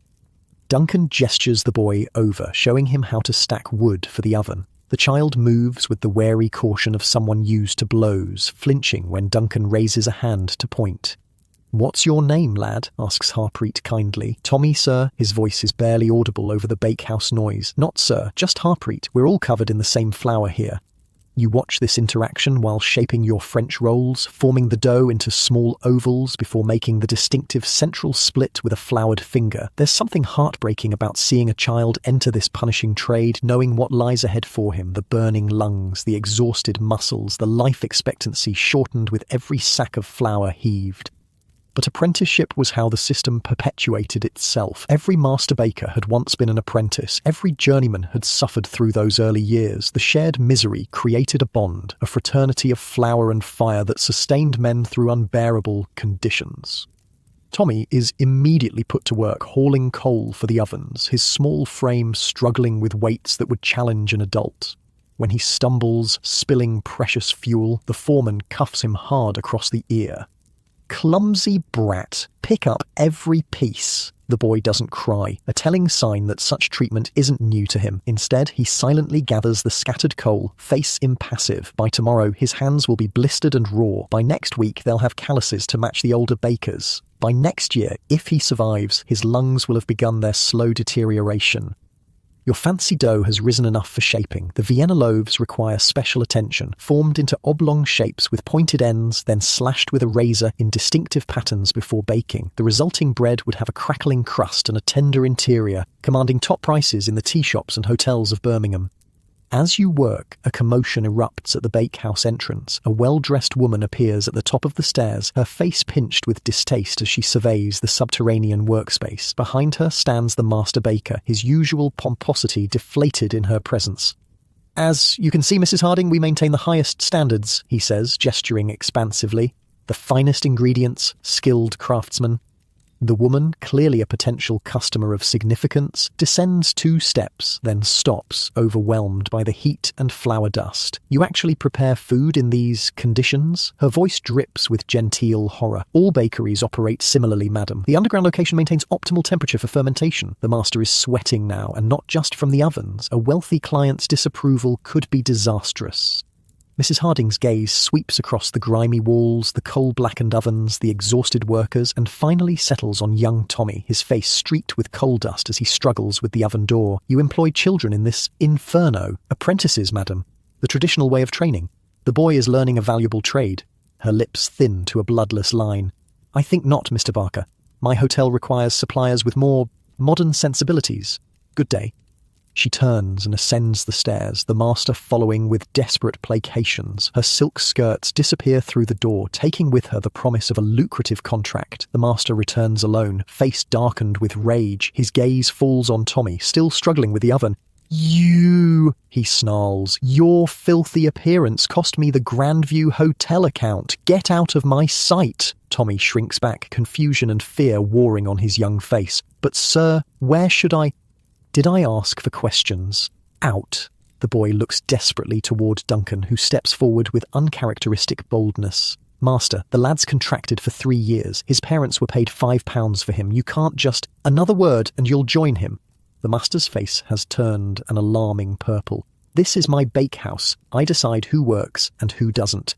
S1: Duncan gestures the boy over, showing him how to stack wood for the oven. The child moves with the wary caution of someone used to blows, flinching when Duncan raises a hand to point. "What's your name, lad?" asks Harpreet kindly. "Tommy, sir." His voice is barely audible over the bakehouse noise. "Not sir, just Harpreet. We're all covered in the same flour here." You watch this interaction while shaping your French rolls, forming the dough into small ovals before making the distinctive central split with a floured finger. There's something heartbreaking about seeing a child enter this punishing trade, knowing what lies ahead for him: the burning lungs, the exhausted muscles, the life expectancy shortened with every sack of flour heaved. But apprenticeship was how the system perpetuated itself. Every master baker had once been an apprentice. Every journeyman had suffered through those early years. The shared misery created a bond, a fraternity of flour and fire that sustained men through unbearable conditions. Tommy is immediately put to work hauling coal for the ovens, his small frame struggling with weights that would challenge an adult. When he stumbles, spilling precious fuel, the foreman cuffs him hard across the ear. "Clumsy brat, pick up every piece." The boy doesn't cry, a telling sign that such treatment isn't new to him. Instead, he silently gathers the scattered coal, face impassive. By tomorrow, his hands will be blistered and raw. By next week, they'll have calluses to match the older bakers. By next year, if he survives, his lungs will have begun their slow deterioration. Your fancy dough has risen enough for shaping. The Vienna loaves require special attention, formed into oblong shapes with pointed ends, then slashed with a razor in distinctive patterns before baking. The resulting bread would have a crackling crust and a tender interior, commanding top prices in the tea shops and hotels of Birmingham. As you work, a commotion erupts at the bakehouse entrance. A well-dressed woman appears at the top of the stairs, her face pinched with distaste as she surveys the subterranean workspace. Behind her stands the master baker, his usual pomposity deflated in her presence. "As you can see, Mrs. Harding, we maintain the highest standards," he says, gesturing expansively. "The finest ingredients, skilled craftsmen." The woman, clearly a potential customer of significance, descends 2 steps, then stops, overwhelmed by the heat and flour dust. "You actually prepare food in these conditions?" Her voice drips with genteel horror. "All bakeries operate similarly, madam. The underground location maintains optimal temperature for fermentation." The master is sweating now, and not just from the ovens. A wealthy client's disapproval could be disastrous. Mrs. Harding's gaze sweeps across the grimy walls, the coal-blackened ovens, the exhausted workers, and finally settles on young Tommy, his face streaked with coal dust as he struggles with the oven door. "You employ children in this inferno." "Apprentices, madam. The traditional way of training. The boy is learning a valuable trade." Her lips thin to a bloodless line. "I think not, Mr. Barker. My hotel requires suppliers with more modern sensibilities. Good day." She turns and ascends the stairs, the master following with desperate placations. Her silk skirts disappear through the door, taking with her the promise of a lucrative contract. The master returns alone, face darkened with rage. His gaze falls on Tommy, still struggling with the oven. "You," he snarls, "your filthy appearance cost me the Grandview Hotel account. Get out of my sight." Tommy shrinks back, confusion and fear warring on his young face. "But sir, where should I—" "Did I ask for questions?" "Out." The boy looks desperately toward Duncan, who steps forward with uncharacteristic boldness. "Master, the lad's contracted for 3 years. His parents were paid £5 for him. You can't just— Another word and you'll join him." The master's face has turned an alarming purple. "This is my bakehouse. I decide who works and who doesn't."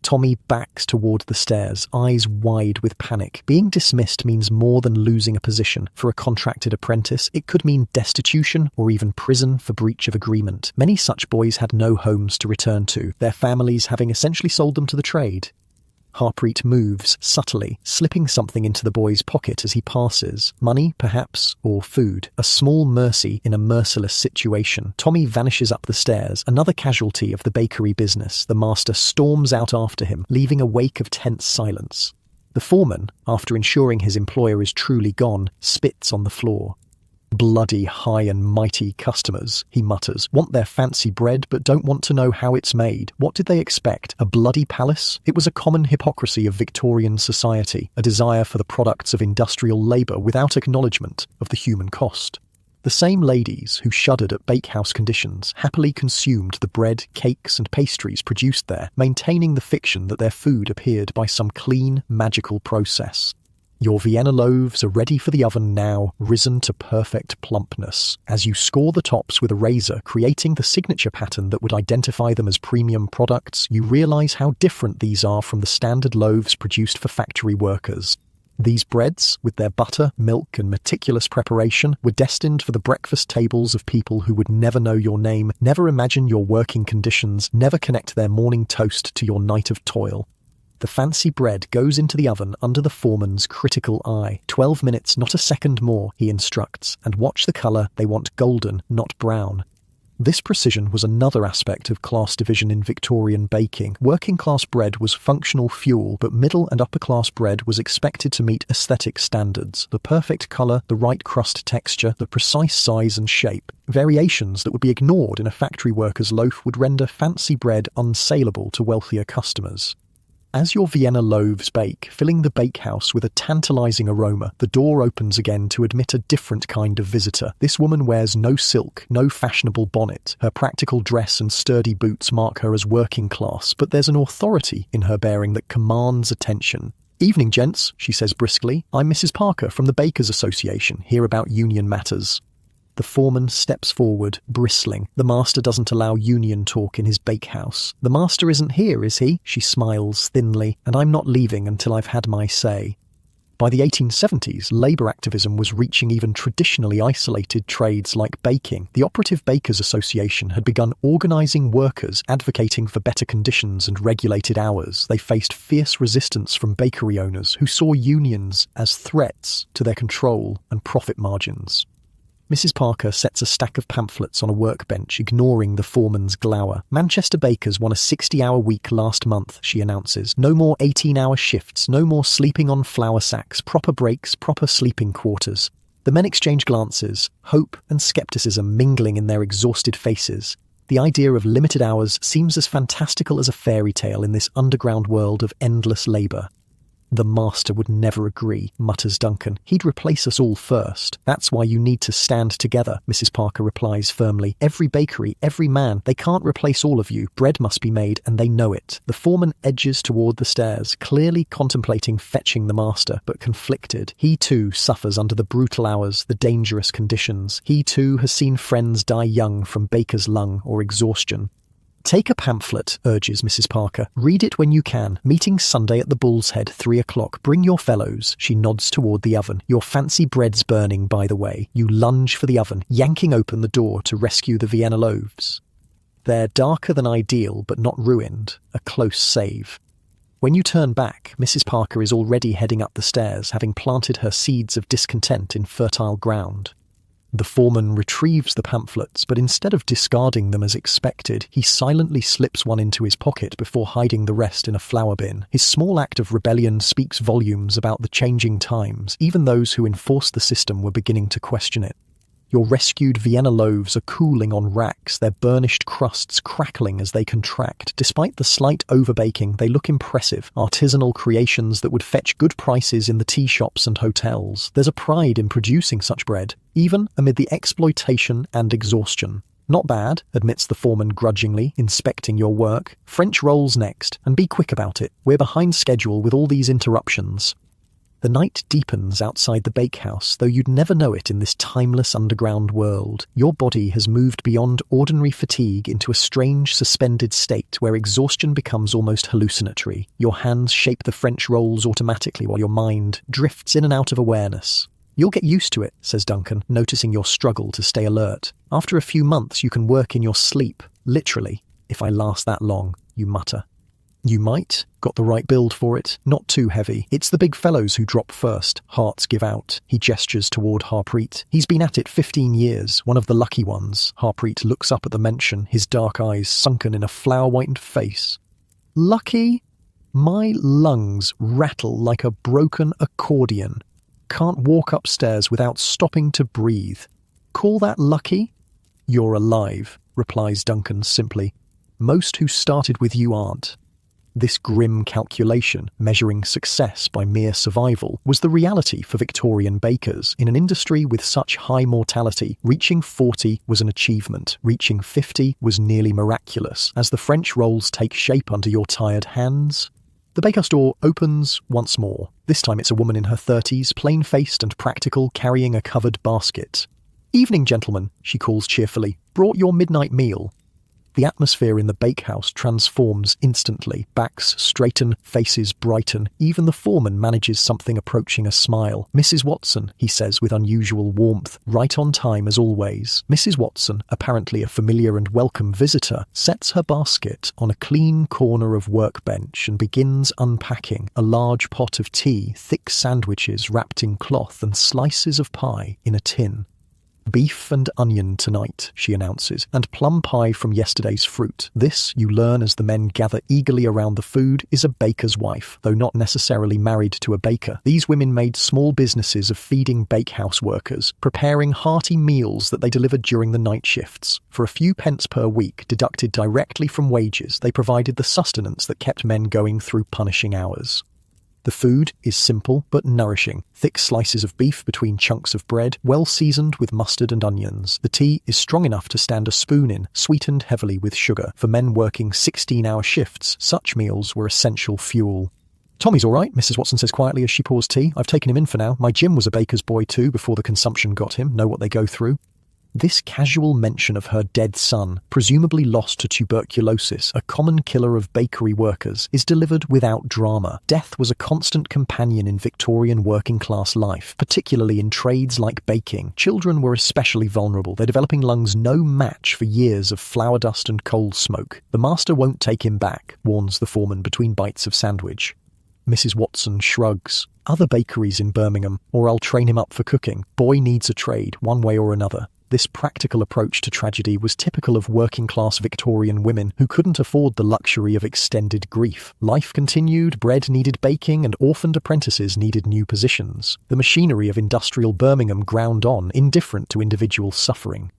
S1: Tommy backs toward the stairs, eyes wide with panic. Being dismissed means more than losing a position. For a contracted apprentice, it could mean destitution or even prison for breach of agreement. Many such boys had no homes to return to, their families having essentially sold them to the trade. Harpreet moves subtly, slipping something into the boy's pocket as he passes. Money, perhaps, or food. A small mercy in a merciless situation. Tommy vanishes up the stairs, another casualty of the bakery business. The master storms out after him, leaving a wake of tense silence. The foreman, after ensuring his employer is truly gone, spits on the floor. "Bloody high and mighty customers," he mutters, "want their fancy bread but don't want to know how it's made. What did they expect? A bloody palace?" It was a common hypocrisy of Victorian society, a desire for the products of industrial labour without acknowledgement of the human cost. The same ladies who shuddered at bakehouse conditions happily consumed the bread, cakes and pastries produced there, maintaining the fiction that their food appeared by some clean, magical process. Your Vienna loaves are ready for the oven now, risen to perfect plumpness. As you score the tops with a razor, creating the signature pattern that would identify them as premium products, you realise how different these are from the standard loaves produced for factory workers. These breads, with their butter, milk and meticulous preparation, were destined for the breakfast tables of people who would never know your name, never imagine your working conditions, never connect their morning toast to your night of toil. The fancy bread goes into the oven under the foreman's critical eye. 12 minutes, not a second more, he instructs, and watch the colour, they want golden, not brown. This precision was another aspect of class division in Victorian baking. Working-class bread was functional fuel, but middle and upper-class bread was expected to meet aesthetic standards. The perfect colour, the right crust texture, the precise size and shape. Variations that would be ignored in a factory worker's loaf would render fancy bread unsaleable to wealthier customers. As your Vienna loaves bake, filling the bakehouse with a tantalizing aroma, the door opens again to admit a different kind of visitor. This woman wears no silk, no fashionable bonnet. Her practical dress and sturdy boots mark her as working class, but there's an authority in her bearing that commands attention. "Evening, gents," she says briskly. "I'm Mrs. Parker from the Bakers Association, here about union matters." The foreman steps forward, bristling. The master doesn't allow union talk in his bakehouse. "The master isn't here, is he?" She smiles thinly. "And I'm not leaving until I've had my say." By the 1870s, labour activism was reaching even traditionally isolated trades like baking. The Operative Bakers Association had begun organising workers advocating for better conditions and regulated hours. They faced fierce resistance from bakery owners who saw unions as threats to their control and profit margins. Mrs. Parker sets a stack of pamphlets on a workbench, ignoring the foreman's glower. "Manchester bakers won a 60-hour week last month," she announces. "No more 18-hour shifts, no more sleeping on flour sacks, proper breaks, proper sleeping quarters." The men exchange glances, hope and scepticism mingling in their exhausted faces. The idea of limited hours seems as fantastical as a fairy tale in this underground world of endless labour. The master would never agree, mutters Duncan. He'd replace us all first. That's why you need to stand together, Mrs. Parker replies firmly. Every bakery, every man, they can't replace all of you. Bread must be made, and they know it. The foreman edges toward the stairs, clearly contemplating fetching the master, but conflicted. He too suffers under the brutal hours, the dangerous conditions. He too has seen friends die young from baker's lung or exhaustion. Take a pamphlet, urges Mrs. Parker. Read it when you can. Meeting Sunday at the Bull's Head, 3 o'clock. Bring your fellows. She nods toward the oven. Your fancy bread's burning, by the way. You lunge for the oven, yanking open the door to rescue the Vienna loaves. They're darker than ideal, but not ruined. A close save. When you turn back, Mrs. Parker is already heading up the stairs, having planted her seeds of discontent in fertile ground. The foreman retrieves the pamphlets, but instead of discarding them as expected, he silently slips one into his pocket before hiding the rest in a flour bin. His small act of rebellion speaks volumes about the changing times. Even those who enforced the system were beginning to question it. Your rescued Vienna loaves are cooling on racks, their burnished crusts crackling as they contract. Despite the slight overbaking, they look impressive, artisanal creations that would fetch good prices in the tea shops and hotels. There's a pride in producing such bread, even amid the exploitation and exhaustion. Not bad, admits the foreman grudgingly, inspecting your work. French rolls next, and be quick about it. We're behind schedule with all these interruptions. The night deepens outside the bakehouse, though you'd never know it in this timeless underground world. Your body has moved beyond ordinary fatigue into a strange suspended state where exhaustion becomes almost hallucinatory. Your hands shape the French rolls automatically while your mind drifts in and out of awareness. You'll get used to it, says Duncan, noticing your struggle to stay alert. After a few months you can work in your sleep, literally. If I last that long, you mutter. You might. Got the right build for it. Not too heavy. It's the big fellows who drop first. Hearts give out. He gestures toward Harpreet. He's been at it 15 years, one of the lucky ones. Harpreet looks up at the mention, his dark eyes sunken in a flower-whitened face. Lucky? My lungs rattle like a broken accordion. Can't walk upstairs without stopping to breathe. Call that lucky? You're alive, replies Duncan simply. Most who started with you aren't. This grim calculation, measuring success by mere survival, was the reality for Victorian bakers. In an industry with such high mortality, reaching 40 was an achievement. Reaching 50 was nearly miraculous. As the French rolls take shape under your tired hands, the bakehouse door opens once more. This time it's a woman in her 30s, plain-faced and practical, carrying a covered basket. Evening, gentlemen, she calls cheerfully. Brought your midnight meal. The atmosphere in the bakehouse transforms instantly. Backs straighten, faces brighten. Even the foreman manages something approaching a smile. Mrs. Watson, he says with unusual warmth, right on time as always. Mrs. Watson, apparently a familiar and welcome visitor, sets her basket on a clean corner of workbench and begins unpacking a large pot of tea, thick sandwiches wrapped in cloth, and slices of pie in a tin. Beef and onion tonight, she announces, and plum pie from yesterday's fruit. This, you learn as the men gather eagerly around the food, is a baker's wife, though not necessarily married to a baker. These women made small businesses of feeding bakehouse workers, preparing hearty meals that they delivered during the night shifts. For a few pence per week, deducted directly from wages, they provided the sustenance that kept men going through punishing hours. The food is simple but nourishing. Thick slices of beef between chunks of bread, well seasoned with mustard and onions. The tea is strong enough to stand a spoon in, sweetened heavily with sugar. For men working 16-hour shifts, such meals were essential fuel. Tommy's all right, Mrs. Watson says quietly as she pours tea. I've taken him in for now. My Jim was a baker's boy too before the consumption got him. Know what they go through. This casual mention of her dead son, presumably lost to tuberculosis, a common killer of bakery workers, is delivered without drama. Death was a constant companion in Victorian working-class life, particularly in trades like baking. Children were especially vulnerable, their developing lungs no match for years of flour dust and coal smoke. The master won't take him back, warns the foreman between bites of sandwich. Mrs. Watson shrugs. Other bakeries in Birmingham, or I'll train him up for cooking. Boy needs a trade, one way or another. This practical approach to tragedy was typical of working-class Victorian women who couldn't afford the luxury of extended grief. Life continued, bread needed baking, and orphaned apprentices needed new positions. The machinery of industrial Birmingham ground on, indifferent to individual suffering.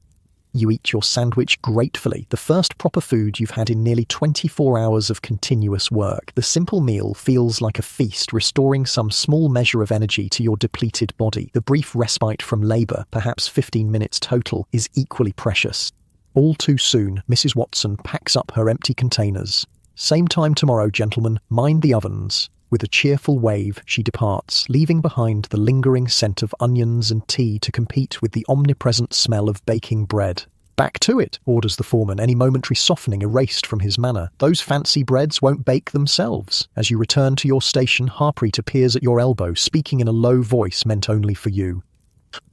S1: You eat your sandwich gratefully, the first proper food you've had in nearly 24 hours of continuous work. The simple meal feels like a feast, restoring some small measure of energy to your depleted body. The brief respite from labour, perhaps 15 minutes total, is equally precious. All too soon, Mrs. Watson packs up her empty containers. Same time tomorrow, gentlemen. Mind the ovens. With a cheerful wave, she departs, leaving behind the lingering scent of onions and tea to compete with the omnipresent smell of baking bread. Back to it, orders the foreman, any momentary softening erased from his manner. Those fancy breads won't bake themselves. As you return to your station, Harpreet appears at your elbow, speaking in a low voice meant only for you.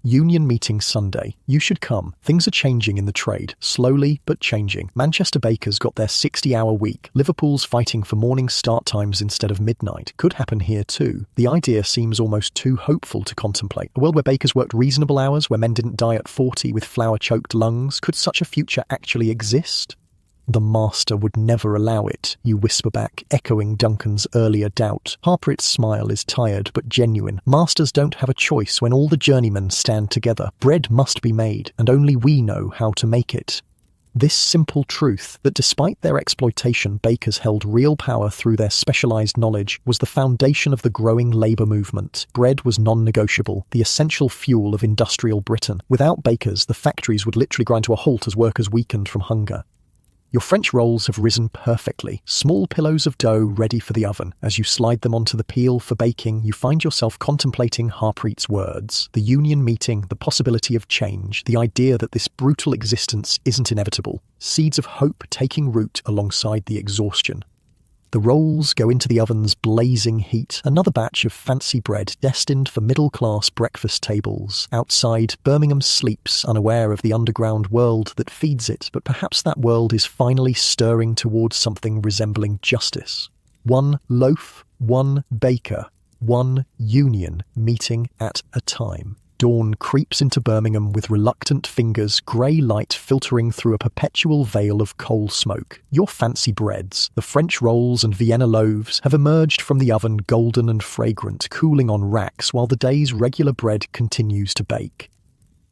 S1: Union meeting Sunday. You should come. Things are changing in the trade, slowly but changing. Manchester bakers got their 60-hour week. Liverpool's fighting for morning start times instead of midnight. Could happen here too. The idea seems almost too hopeful to contemplate. A world where bakers worked reasonable hours, where men didn't die at 40 with flour-choked lungs. Could such a future actually exist? The master would never allow it, you whisper back, echoing Duncan's earlier doubt. Harpreet's smile is tired but genuine. Masters don't have a choice when all the journeymen stand together. Bread must be made, and only we know how to make it. This simple truth, that despite their exploitation, bakers held real power through their specialized knowledge, was the foundation of the growing labor movement. Bread was non-negotiable, the essential fuel of industrial Britain. Without bakers, the factories would literally grind to a halt as workers weakened from hunger. Your French rolls have risen perfectly, small pillows of dough ready for the oven. As you slide them onto the peel for baking, you find yourself contemplating Harpreet's words. The union meeting, the possibility of change, the idea that this brutal existence isn't inevitable. Seeds of hope taking root alongside the exhaustion. The rolls go into the oven's blazing heat, another batch of fancy bread destined for middle-class breakfast tables. Outside, Birmingham sleeps, unaware of the underground world that feeds it, but perhaps that world is finally stirring towards something resembling justice. One loaf, one baker, one union meeting at a time. Dawn creeps into Birmingham with reluctant fingers, grey light filtering through a perpetual veil of coal smoke. Your fancy breads, the French rolls and Vienna loaves, have emerged from the oven golden and fragrant, cooling on racks while the day's regular bread continues to bake.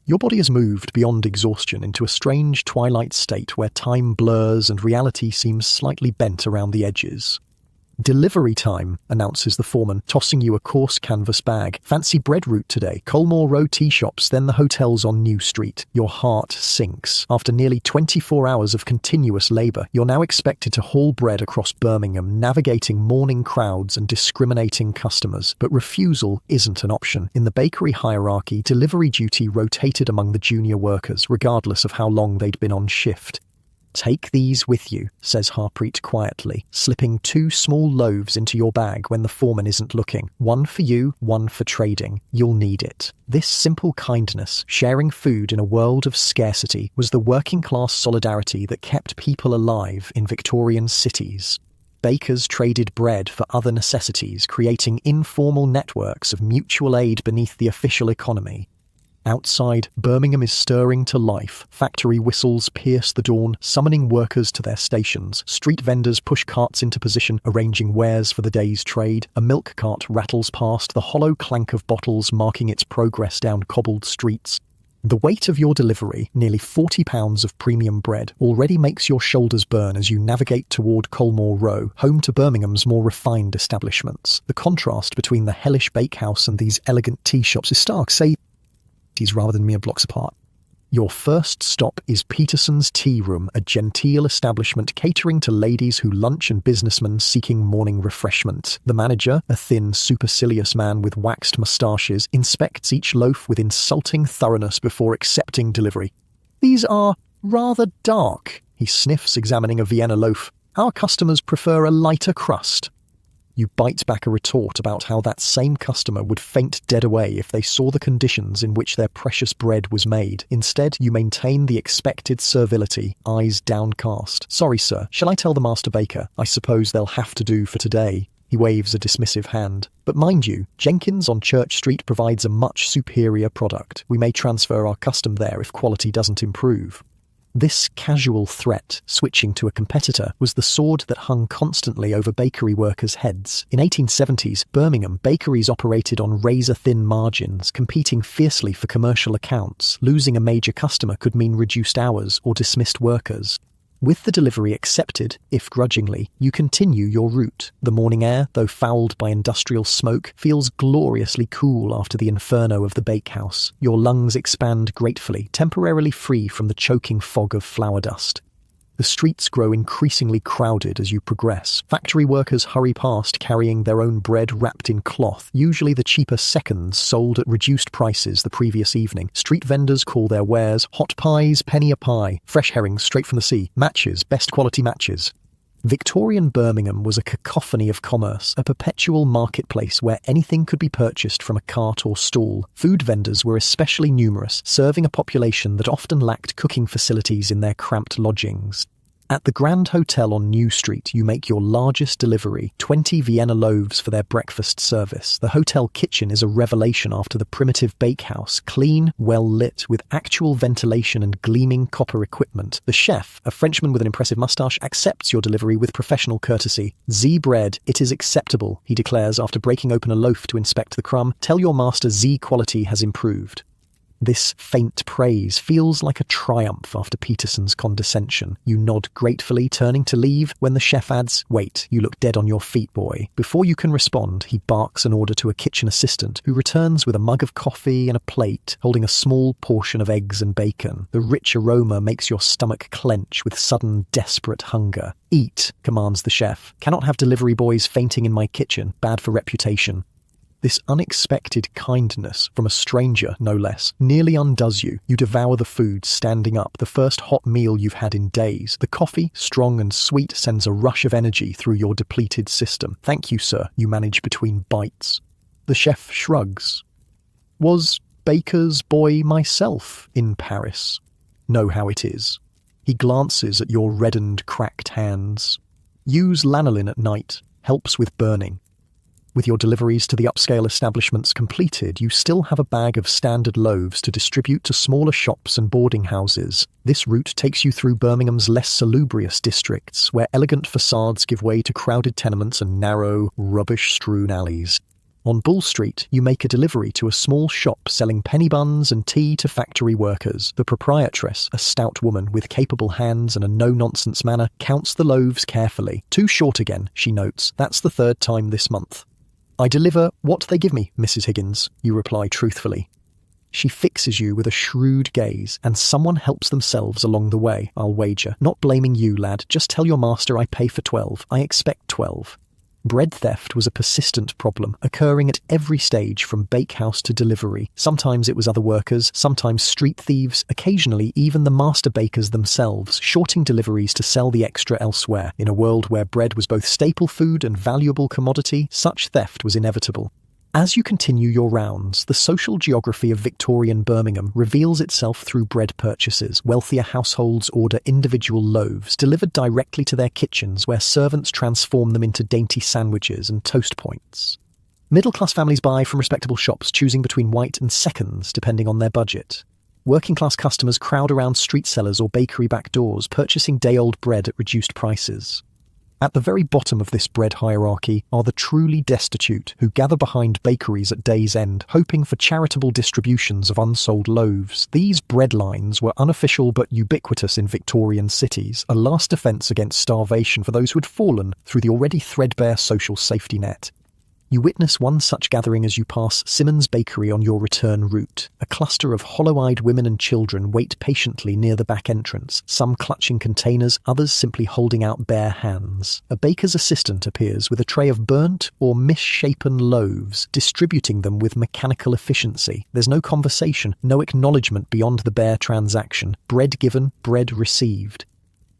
S1: Your body has moved beyond exhaustion into a strange twilight state where time blurs and reality seems slightly bent around the edges. "Delivery time," announces the foreman, tossing you a coarse canvas bag. "Fancy bread route today. Colmore Row tea shops, then the hotels on New Street." Your heart sinks. After nearly 24 hours of continuous labour, you're now expected to haul bread across Birmingham, navigating morning crowds and discriminating customers. But refusal isn't an option. In the bakery hierarchy, delivery duty rotated among the junior workers, regardless of how long they'd been on shift. "Take these with you," says Harpreet quietly, slipping 2 small loaves into your bag when the foreman isn't looking. One for you, one for trading. You'll need it. This simple kindness, sharing food in a world of scarcity, was the working-class solidarity that kept people alive in Victorian cities. Bakers traded bread for other necessities, creating informal networks of mutual aid beneath the official economy. Outside, Birmingham is stirring to life. Factory whistles pierce the dawn, summoning workers to their stations. Street vendors push carts into position, arranging wares for the day's trade. A milk cart rattles past, the hollow clank of bottles marking its progress down cobbled streets. The weight of your delivery, nearly 40 pounds of premium bread, already makes your shoulders burn as you navigate toward Colmore Row, home to Birmingham's more refined establishments. The contrast between the hellish bakehouse and these elegant tea shops is stark, rather than mere blocks apart. Your first stop is Peterson's Tea Room, a genteel establishment catering to ladies who lunch and businessmen seeking morning refreshment. The manager, a thin, supercilious man with waxed moustaches, inspects each loaf with insulting thoroughness before accepting delivery. "These are rather dark," he sniffs, examining a Vienna loaf. "Our customers prefer a lighter crust." You bite back a retort about how that same customer would faint dead away if they saw the conditions in which their precious bread was made. Instead, you maintain the expected servility, eyes downcast. "Sorry, sir. Shall I tell the master baker? I suppose they'll have to do for today." He waves a dismissive hand. "But mind you, Jenkins on Church Street provides a much superior product. We may transfer our custom there if quality doesn't improve." This casual threat, switching to a competitor, was the sword that hung constantly over bakery workers' heads. In 1870s Birmingham, bakeries operated on razor-thin margins, competing fiercely for commercial accounts. Losing a major customer could mean reduced hours or dismissed workers. With the delivery accepted, if grudgingly, you continue your route. The morning air, though fouled by industrial smoke, feels gloriously cool after the inferno of the bakehouse. Your lungs expand gratefully, temporarily free from the choking fog of flour dust. The streets grow increasingly crowded as you progress. Factory workers hurry past carrying their own bread wrapped in cloth, usually the cheaper seconds sold at reduced prices the previous evening. Street vendors call their wares hot pies, penny a pie, fresh herrings straight from the sea, matches, best quality matches. Victorian Birmingham was a cacophony of commerce, a perpetual marketplace where anything could be purchased from a cart or stall. Food vendors were especially numerous, serving a population that often lacked cooking facilities in their cramped lodgings. At the Grand Hotel on New Street, you make your largest delivery, 20 Vienna loaves for their breakfast service. The hotel kitchen is a revelation after the primitive bakehouse, clean, well lit, with actual ventilation and gleaming copper equipment. The chef, a Frenchman with an impressive moustache, accepts your delivery with professional courtesy. Z bread, it is acceptable, he declares after breaking open a loaf to inspect the crumb. Tell your master Z quality has improved. This faint praise feels like a triumph after Peterson's condescension. You nod gratefully, turning to leave, when the chef adds, "Wait, you look dead on your feet, boy." Before you can respond, he barks an order to a kitchen assistant, who returns with a mug of coffee and a plate, holding a small portion of eggs and bacon. The rich aroma makes your stomach clench with sudden, desperate hunger. "Eat," commands the chef. "Cannot have delivery boys fainting in my kitchen. Bad for reputation." This unexpected kindness, from a stranger no less, nearly undoes you. You devour the food, standing up, the first hot meal you've had in days. The coffee, strong and sweet, sends a rush of energy through your depleted system. "Thank you, sir," you manage between bites. The chef shrugs. "Was baker's boy myself in Paris. Know how it is." He glances at your reddened, cracked hands. "Use lanolin at night. Helps with burning." With your deliveries to the upscale establishments completed, you still have a bag of standard loaves to distribute to smaller shops and boarding houses. This route takes you through Birmingham's less salubrious districts, where elegant facades give way to crowded tenements and narrow, rubbish-strewn alleys. On Bull Street, you make a delivery to a small shop selling penny buns and tea to factory workers. The proprietress, a stout woman with capable hands and a no-nonsense manner, counts the loaves carefully. "Too short again," she notes. "That's the third time this month." "I deliver what they give me, Mrs. Higgins," you reply truthfully. She fixes you with a shrewd gaze, and someone helps themselves along the way, I'll wager. "Not blaming you, lad. Just tell your master I pay for 12. I expect 12. Bread theft was a persistent problem, occurring at every stage from bakehouse to delivery. Sometimes it was other workers, sometimes street thieves, occasionally even the master bakers themselves, shorting deliveries to sell the extra elsewhere. In a world where bread was both staple food and valuable commodity, such theft was inevitable. As you continue your rounds, the social geography of Victorian Birmingham reveals itself through bread purchases. Wealthier households order individual loaves, delivered directly to their kitchens, where servants transform them into dainty sandwiches and toast points. Middle-class families buy from respectable shops, choosing between white and seconds, depending on their budget. Working-class customers crowd around street sellers or bakery back doors, purchasing day-old bread at reduced prices. At the very bottom of this bread hierarchy are the truly destitute, who gather behind bakeries at day's end, hoping for charitable distributions of unsold loaves. These bread lines were unofficial but ubiquitous in Victorian cities, a last defence against starvation for those who had fallen through the already threadbare social safety net. You witness one such gathering as you pass Simmons Bakery on your return route. A cluster of hollow-eyed women and children wait patiently near the back entrance, some clutching containers, others simply holding out bare hands. A baker's assistant appears with a tray of burnt or misshapen loaves, distributing them with mechanical efficiency. There's no conversation, no acknowledgement beyond the bare transaction. Bread given, bread received.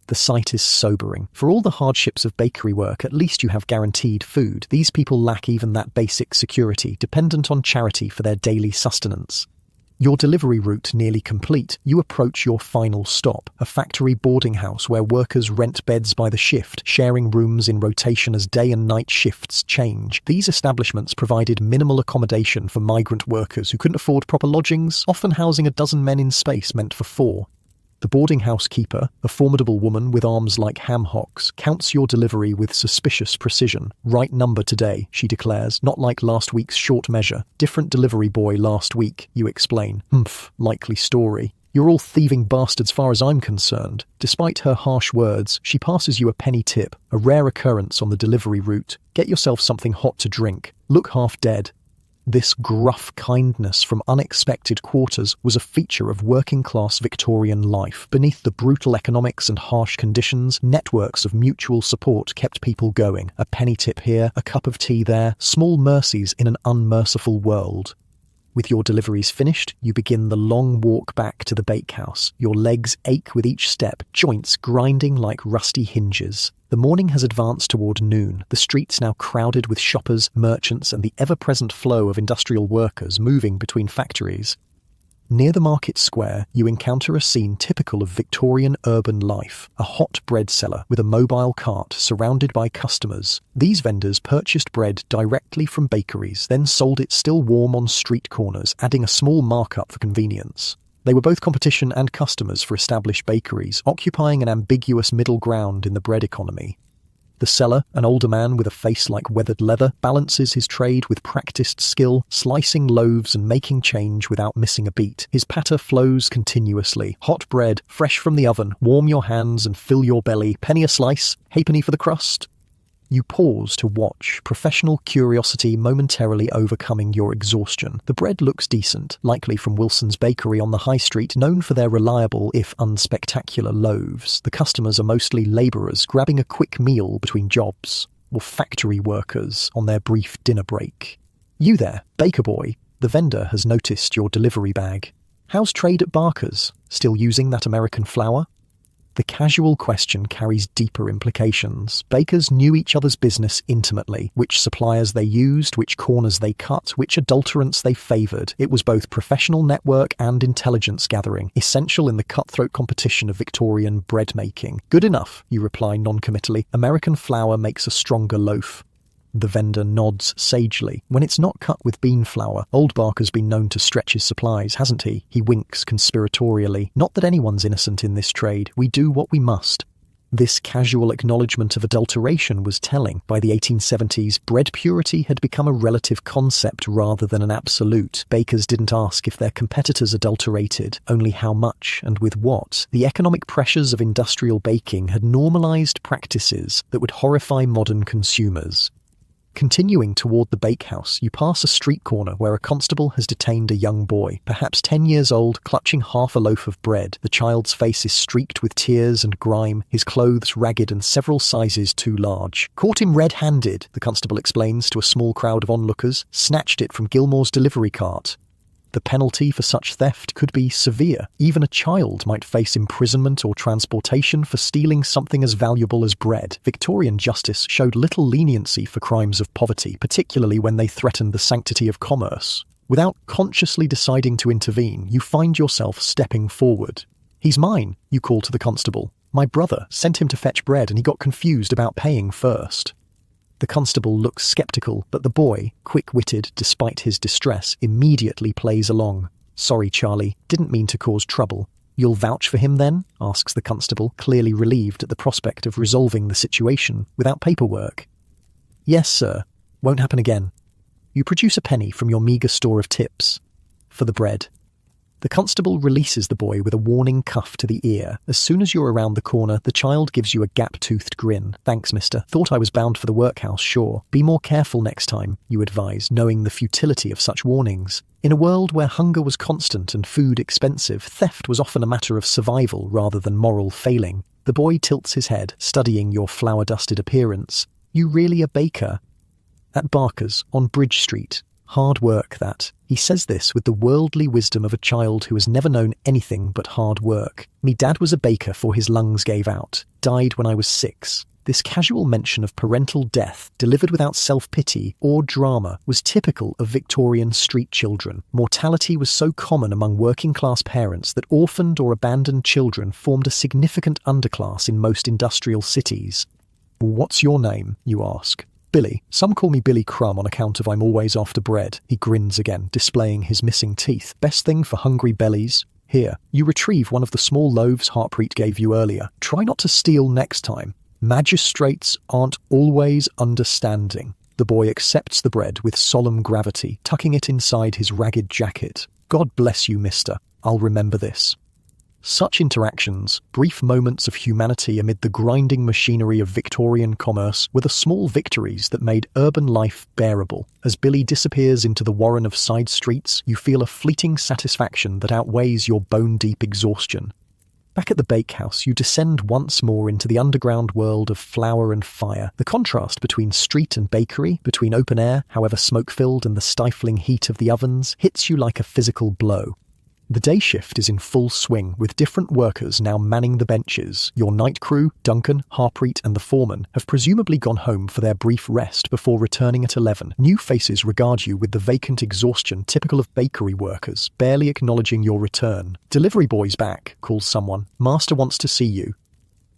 S1: The sight is sobering. For all the hardships of bakery work, at least you have guaranteed food. These people lack even that basic security, dependent on charity for their daily sustenance. Your delivery route nearly complete, you approach your final stop, a factory boarding house where workers rent beds by the shift, sharing rooms in rotation as day and night shifts change. These establishments provided minimal accommodation for migrant workers who couldn't afford proper lodgings, often housing a dozen men in space meant for 4. The boarding house keeper, a formidable woman with arms like ham hocks, counts your delivery with suspicious precision. Right number today, she declares, not like last week's short measure. Different delivery boy last week, you explain. Humph, likely story. You're all thieving bastards far as I'm concerned. Despite her harsh words, she passes you a penny tip, a rare occurrence on the delivery route. Get yourself something hot to drink. Look half dead. This gruff kindness from unexpected quarters was a feature of working-class Victorian life. Beneath the brutal economics and harsh conditions, networks of mutual support kept people going. A penny tip here, a cup of tea there, small mercies in an unmerciful world. With your deliveries finished, you begin the long walk back to the bakehouse. Your legs ache with each step, joints grinding like rusty hinges. The morning has advanced toward noon, the streets now crowded with shoppers, merchants, and the ever-present flow of industrial workers moving between factories. Near the market square, you encounter a scene typical of Victorian urban life, a hot bread seller with a mobile cart surrounded by customers. These vendors purchased bread directly from bakeries, then sold it still warm on street corners, adding a small markup for convenience. They were both competition and customers for established bakeries, occupying an ambiguous middle ground in the bread economy. The seller, an older man with a face like weathered leather, balances his trade with practiced skill, slicing loaves and making change without missing a beat. His patter flows continuously. Hot bread, fresh from the oven, warm your hands and fill your belly. Penny a slice, halfpenny for the crust. You pause to watch, professional curiosity momentarily overcoming your exhaustion. The bread looks decent, likely from Wilson's Bakery on the high street, known for their reliable, if unspectacular, loaves. The customers are mostly labourers grabbing a quick meal between jobs, or factory workers on their brief dinner break. You there, baker boy. The vendor has noticed your delivery bag. How's trade at Barker's? Still using that American flour? The casual question carries deeper implications. Bakers knew each other's business intimately, which suppliers they used, which corners they cut, which adulterants they favoured. It was both professional network and intelligence gathering, essential in the cutthroat competition of Victorian bread making. Good enough, you reply non-committally. American flour makes a stronger loaf. The vendor nods sagely. When it's not cut with bean flour, old Barker's been known to stretch his supplies, hasn't he? He winks conspiratorially. Not that anyone's innocent in this trade. We do what we must. This casual acknowledgement of adulteration was telling. By the 1870s, bread purity had become a relative concept rather than an absolute. Bakers didn't ask if their competitors adulterated, only how much and with what. The economic pressures of industrial baking had normalized practices that would horrify modern consumers. Continuing toward the bakehouse, you pass a street corner where a constable has detained a young boy, perhaps 10 years old, clutching half a loaf of bread. The child's face is streaked with tears and grime, his clothes ragged and several sizes too large. Caught him red-handed, the constable explains to a small crowd of onlookers. Snatched it from Gilmore's delivery cart. The penalty for such theft could be severe. Even a child might face imprisonment or transportation for stealing something as valuable as bread. Victorian justice showed little leniency for crimes of poverty, particularly when they threatened the sanctity of commerce. Without consciously deciding to intervene, you find yourself stepping forward. "He's mine," you call to the constable. "My brother sent him to fetch bread and he got confused about paying first." The constable looks sceptical, but the boy, quick-witted despite his distress, immediately plays along. "Sorry, Charlie, didn't mean to cause trouble." "You'll vouch for him then?" asks the constable, clearly relieved at the prospect of resolving the situation without paperwork. "Yes, sir. Won't happen again." You produce a penny from your meagre store of tips. For the bread. The constable releases the boy with a warning cuff to the ear. As soon as you're around the corner, the child gives you a gap-toothed grin. "Thanks, mister. Thought I was bound for the workhouse, sure. Be more careful next time," you advise, knowing the futility of such warnings. In a world where hunger was constant and food expensive, theft was often a matter of survival rather than moral failing. The boy tilts his head, studying your flour-dusted appearance. "You really a baker?" "At Barker's, on Bridge Street. Hard work, that." He says this with the worldly wisdom of a child who has never known anything but hard work. "Me dad was a baker 'fore his lungs gave out. Died when I was 6. This casual mention of parental death, delivered without self-pity or drama, was typical of Victorian street children. Mortality was so common among working-class parents that orphaned or abandoned children formed a significant underclass in most industrial cities. "What's your name?" you ask. "Billy. Some call me Billy Crumb on account of I'm always after bread." He grins again, displaying his missing teeth. "Best thing for hungry bellies." Here, you retrieve one of the small loaves Harpreet gave you earlier. Try not to steal next time. Magistrates aren't always understanding. The boy accepts the bread with solemn gravity, tucking it inside his ragged jacket. God bless you, mister. I'll remember this. Such interactions, brief moments of humanity amid the grinding machinery of Victorian commerce, were the small victories that made urban life bearable. As Billy disappears into the warren of side streets, you feel a fleeting satisfaction that outweighs your bone-deep exhaustion. Back at the bakehouse, you descend once more into the underground world of flour and fire. The contrast between street and bakery, between open air, however smoke-filled, and the stifling heat of the ovens, hits you like a physical blow. The day shift is in full swing, with different workers now manning the benches. Your night crew, Duncan, Harpreet, and the foreman, have presumably gone home for their brief rest before returning at 11. New faces regard you with the vacant exhaustion typical of bakery workers, barely acknowledging your return. "Delivery boy's back," calls someone. "Master wants to see you."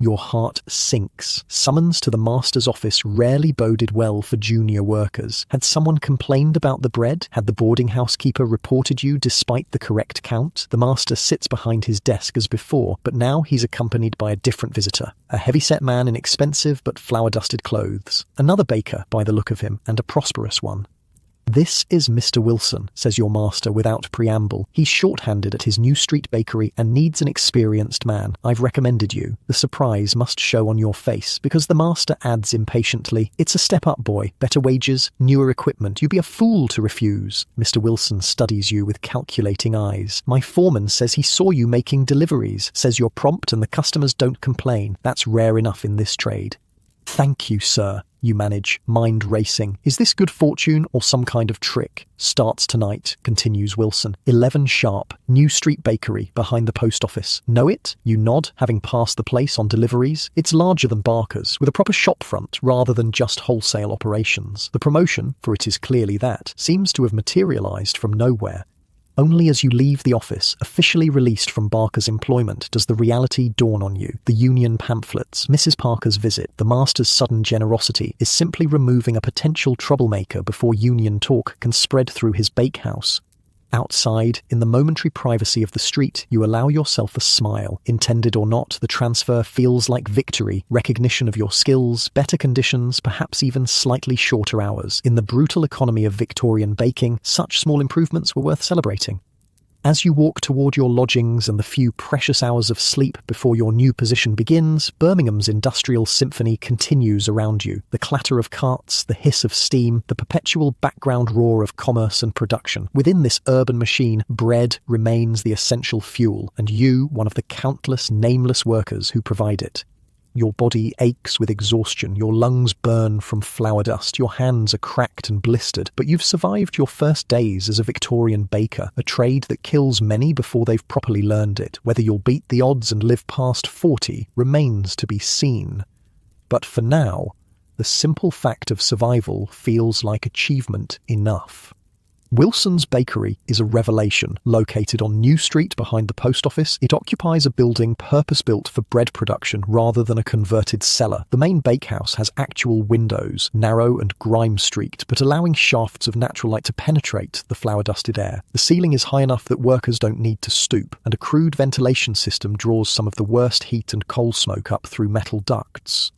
S1: Your heart sinks. Summons to the master's office rarely boded well for junior workers. Had someone complained about the bread? Had the boarding house keeper reported you despite the correct count? The master sits behind his desk as before, but now he's accompanied by a different visitor. A heavy-set man in expensive but flour-dusted clothes. Another baker, by the look of him, and a prosperous one. "This is Mr. Wilson," says your master without preamble. "He's short-handed at his new street bakery and needs an experienced man. I've recommended you." The surprise must show on your face, because the master adds impatiently, "It's a step up, boy. Better wages, newer equipment. You'd be a fool to refuse." Mr. Wilson studies you with calculating eyes. "My foreman says he saw you making deliveries, says you're prompt and the customers don't complain. That's rare enough in this trade." "Thank you, sir," you manage, mind racing. "Is this good fortune or some kind of trick?" "Starts tonight," continues Wilson. 11 sharp, New Street Bakery, behind the post office. "Know it?" You nod, having passed the place on deliveries. It's larger than Barker's, with a proper shop front rather than just wholesale operations. The promotion, for it is clearly that, seems to have materialised from nowhere. Only as you leave the office, officially released from Barker's employment, does the reality dawn on you. The union pamphlets, Mrs. Parker's visit, the master's sudden generosity is simply removing a potential troublemaker before union talk can spread through his bakehouse. Outside, in the momentary privacy of the street, you allow yourself a smile. Intended or not, the transfer feels like victory, recognition of your skills, better conditions, perhaps even slightly shorter hours. In the brutal economy of Victorian baking, such small improvements were worth celebrating. As you walk toward your lodgings and the few precious hours of sleep before your new position begins, Birmingham's industrial symphony continues around you. The clatter of carts, the hiss of steam, the perpetual background roar of commerce and production. Within this urban machine, bread remains the essential fuel, and you, one of the countless nameless workers who provide it. Your body aches with exhaustion, your lungs burn from flour dust, your hands are cracked and blistered, but you've survived your first days as a Victorian baker, a trade that kills many before they've properly learned it. Whether you'll beat the odds and live past 40 remains to be seen. But for now, the simple fact of survival feels like achievement enough. Wilson's Bakery is a revelation. Located on New Street behind the post office, it occupies a building purpose-built for bread production rather than a converted cellar. The main bakehouse has actual windows, narrow and grime-streaked, but allowing shafts of natural light to penetrate the flour-dusted air. The ceiling is high enough that workers don't need to stoop, and a crude ventilation system draws some of the worst heat and coal smoke up through metal ducts.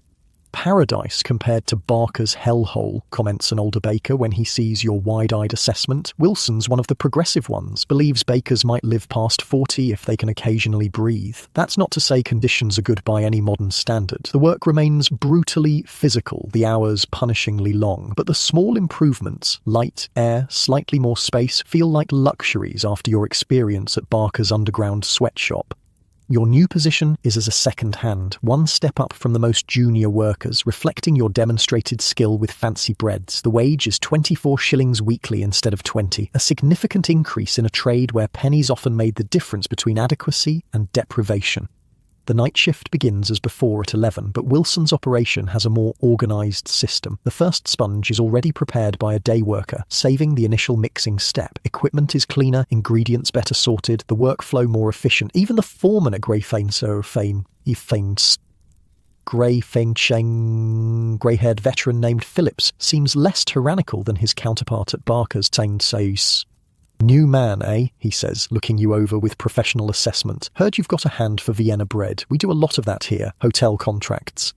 S1: "Paradise compared to Barker's hellhole," comments an older baker when he sees your wide-eyed assessment. "Wilson's one of the progressive ones, believes bakers might live past 40 if they can occasionally breathe. That's not to say conditions are good by any modern standard. The work remains brutally physical, the hours punishingly long, but the small improvements, light, air, slightly more space, feel like luxuries after your experience at Barker's underground sweatshop. Your new position is as a second hand, one step up from the most junior workers, reflecting your demonstrated skill with fancy breads. The wage is 24 shillings weekly instead of 20, a significant increase in a trade where pennies often made the difference between adequacy and deprivation. The night shift begins as before at 11, but Wilson's operation has a more organised system. The first sponge is already prepared by a day worker, saving the initial mixing step. Equipment is cleaner, ingredients better sorted, the workflow more efficient. Even the foreman at grey-haired veteran named Phillips seems less tyrannical than his counterpart at Barker's Tain Says. "New man, eh?" he says, looking you over with professional assessment. "Heard you've got a hand for Vienna bread. We do a lot of that here. Hotel contracts."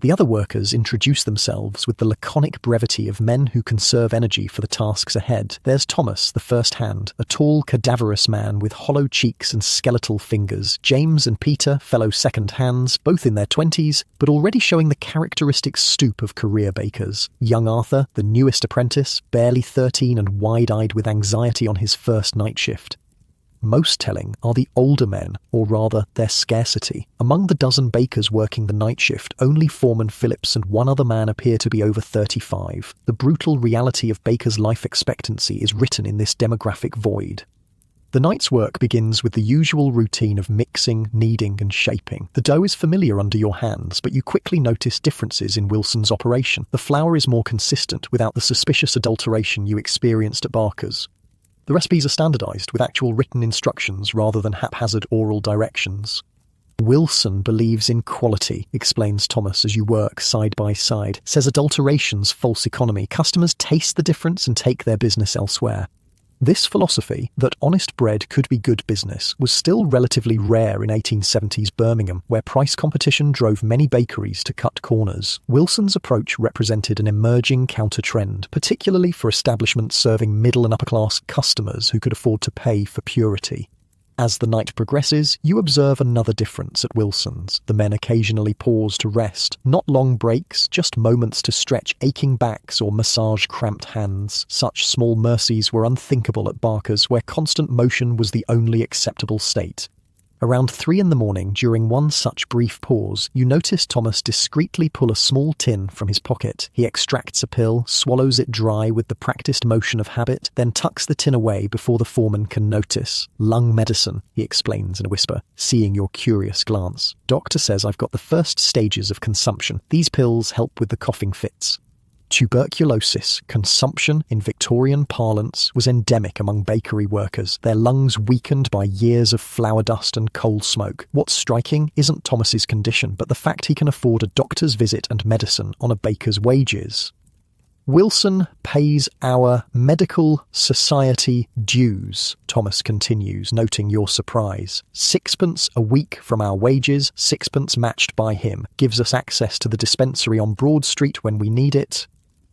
S1: The other workers introduce themselves with the laconic brevity of men who conserve energy for the tasks ahead. There's Thomas, the first hand, a tall, cadaverous man with hollow cheeks and skeletal fingers. James and Peter, fellow second hands, both in their 20s, but already showing the characteristic stoop of career bakers. Young Arthur, the newest apprentice, barely 13 and wide-eyed with anxiety on his first night shift. Most telling are the older men, or rather their scarcity. Among the dozen bakers working the night shift, only Foreman Phillips and one other man appear to be over 35. The brutal reality of bakers' life expectancy is written in this demographic void. The night's work begins with the usual routine of mixing, kneading and shaping. The dough is familiar under your hands, but you quickly notice differences in Wilson's operation. The flour is more consistent without the suspicious adulteration you experienced at Barker's. The recipes are standardized with actual written instructions rather than haphazard oral directions. "Wilson believes in quality," explains Thomas as you work side by side. "Says adulteration's false economy. Customers taste the difference and take their business elsewhere." This philosophy, that honest bread could be good business, was still relatively rare in 1870s Birmingham, where price competition drove many bakeries to cut corners. Wilson's approach represented an emerging counter-trend, particularly for establishments serving middle and upper-class customers who could afford to pay for purity. As the night progresses, you observe another difference at Wilson's. The men occasionally pause to rest. Not long breaks, just moments to stretch aching backs or massage cramped hands. Such small mercies were unthinkable at Barker's, where constant motion was the only acceptable state. Around 3 a.m, during one such brief pause, you notice Thomas discreetly pull a small tin from his pocket. He extracts a pill, swallows it dry with the practiced motion of habit, then tucks the tin away before the foreman can notice. "Lung medicine," he explains in a whisper, seeing your curious glance. "Doctor says I've got the first stages of consumption. These pills help with the coughing fits." Tuberculosis, consumption in Victorian parlance, was endemic among bakery workers, their lungs weakened by years of flour dust and coal smoke. What's striking isn't Thomas's condition, but the fact he can afford a doctor's visit and medicine on a baker's wages. "Wilson pays our medical society dues," Thomas continues, noting your surprise. "6p a week from our wages, 6p matched by him, gives us access to the dispensary on Broad Street when we need it."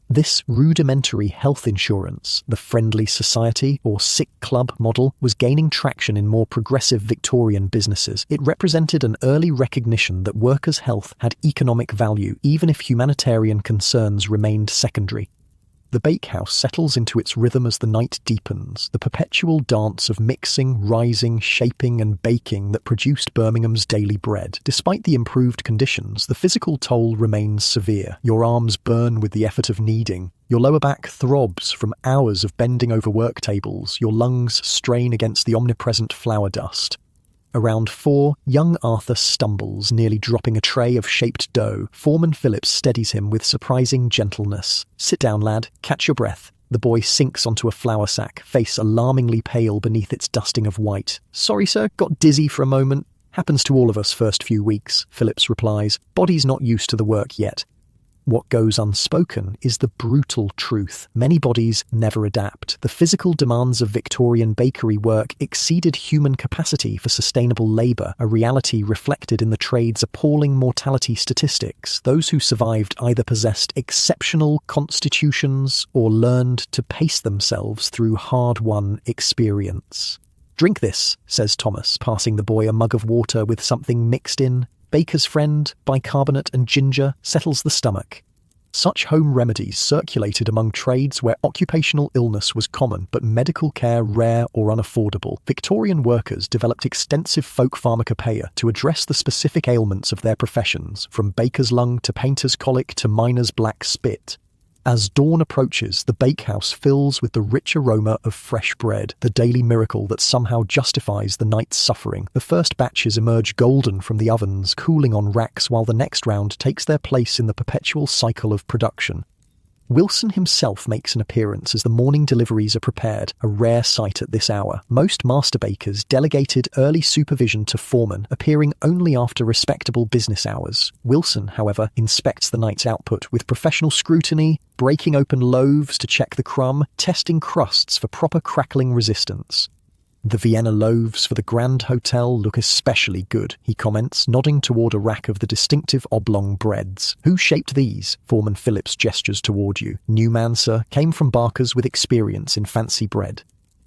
S1: This rudimentary health insurance, the friendly society or sick club model, was gaining traction in more progressive Victorian businesses. It represented an early recognition that workers' health had economic value, even if humanitarian concerns remained secondary. The bakehouse settles into its rhythm as the night deepens, the perpetual dance of mixing, rising, shaping and baking that produced Birmingham's daily bread. Despite the improved conditions, the physical toll remains severe. Your arms burn with the effort of kneading. Your lower back throbs from hours of bending over work tables. Your lungs strain against the omnipresent flour dust. Around 4, young Arthur stumbles, nearly dropping a tray of shaped dough. Foreman Phillips steadies him with surprising gentleness. "Sit down, lad. Catch your breath." The boy sinks onto a flour sack, face alarmingly pale beneath its dusting of white. "Sorry, sir, got dizzy for a moment." "Happens to all of us first few weeks," Phillips replies. "Body's not used to the work yet." What goes unspoken is the brutal truth. Many bodies never adapt. The physical demands of Victorian bakery work exceeded human capacity for sustainable labour, a reality reflected in the trade's appalling mortality statistics. Those who survived either possessed exceptional constitutions or learned to pace themselves through hard-won experience. "Drink this," says Thomas, passing the boy a mug of water with something mixed in. Baker's Friend, bicarbonate and ginger, settles the stomach. Such home remedies circulated among trades where occupational illness was common, but medical care rare or unaffordable. Victorian workers developed extensive folk pharmacopoeia to address the specific ailments of their professions, from baker's lung to painter's colic to miner's black spit. As dawn approaches, the bakehouse fills with the rich aroma of fresh bread, the daily miracle that somehow justifies the night's suffering. The first batches emerge golden from the ovens, cooling on racks, while the next round takes their place in the perpetual cycle of production. Wilson himself makes an appearance as the morning deliveries are prepared, a rare sight at this hour. Most master bakers delegated early supervision to foremen, appearing only after respectable business hours. Wilson, however, inspects the night's output with professional scrutiny, breaking open loaves to check the crumb, testing crusts for proper crackling resistance. "The Vienna loaves for the Grand Hotel look especially good," he comments, nodding toward a rack of the distinctive oblong breads. "Who shaped these?" Foreman Phillips gestures toward you. "New man, sir. Came from Barker's with experience in fancy bread."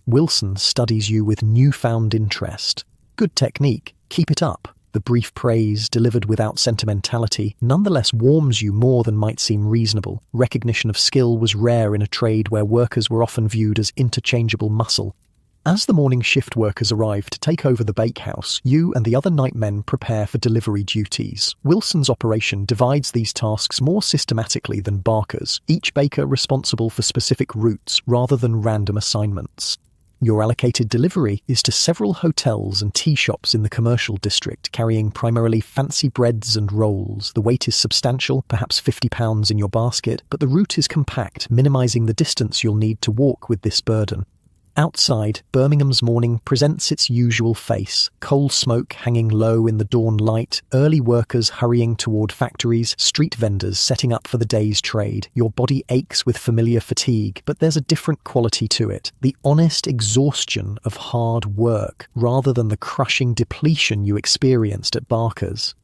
S1: Wilson studies you with newfound interest. "Good technique. Keep it up." The brief praise, delivered without sentimentality, nonetheless warms you more than might seem reasonable. Recognition of skill was rare in a trade where workers were often viewed as interchangeable muscle. As the morning shift workers arrive to take over the bakehouse, you and the other nightmen prepare for delivery duties. Wilson's operation divides these tasks more systematically than Barker's, each baker responsible for specific routes rather than random assignments. Your allocated delivery is to several hotels and tea shops in the commercial district, carrying primarily fancy breads and rolls. The weight is substantial, perhaps 50 pounds in your basket, but the route is compact, minimizing the distance you'll need to walk with this burden. Outside, Birmingham's morning presents its usual face, coal smoke hanging low in the dawn light, early workers hurrying toward factories, street vendors setting up for the day's trade. Your body aches with familiar fatigue, but there's a different quality to it, the honest exhaustion of hard work, rather than the crushing depletion you experienced at Barker's.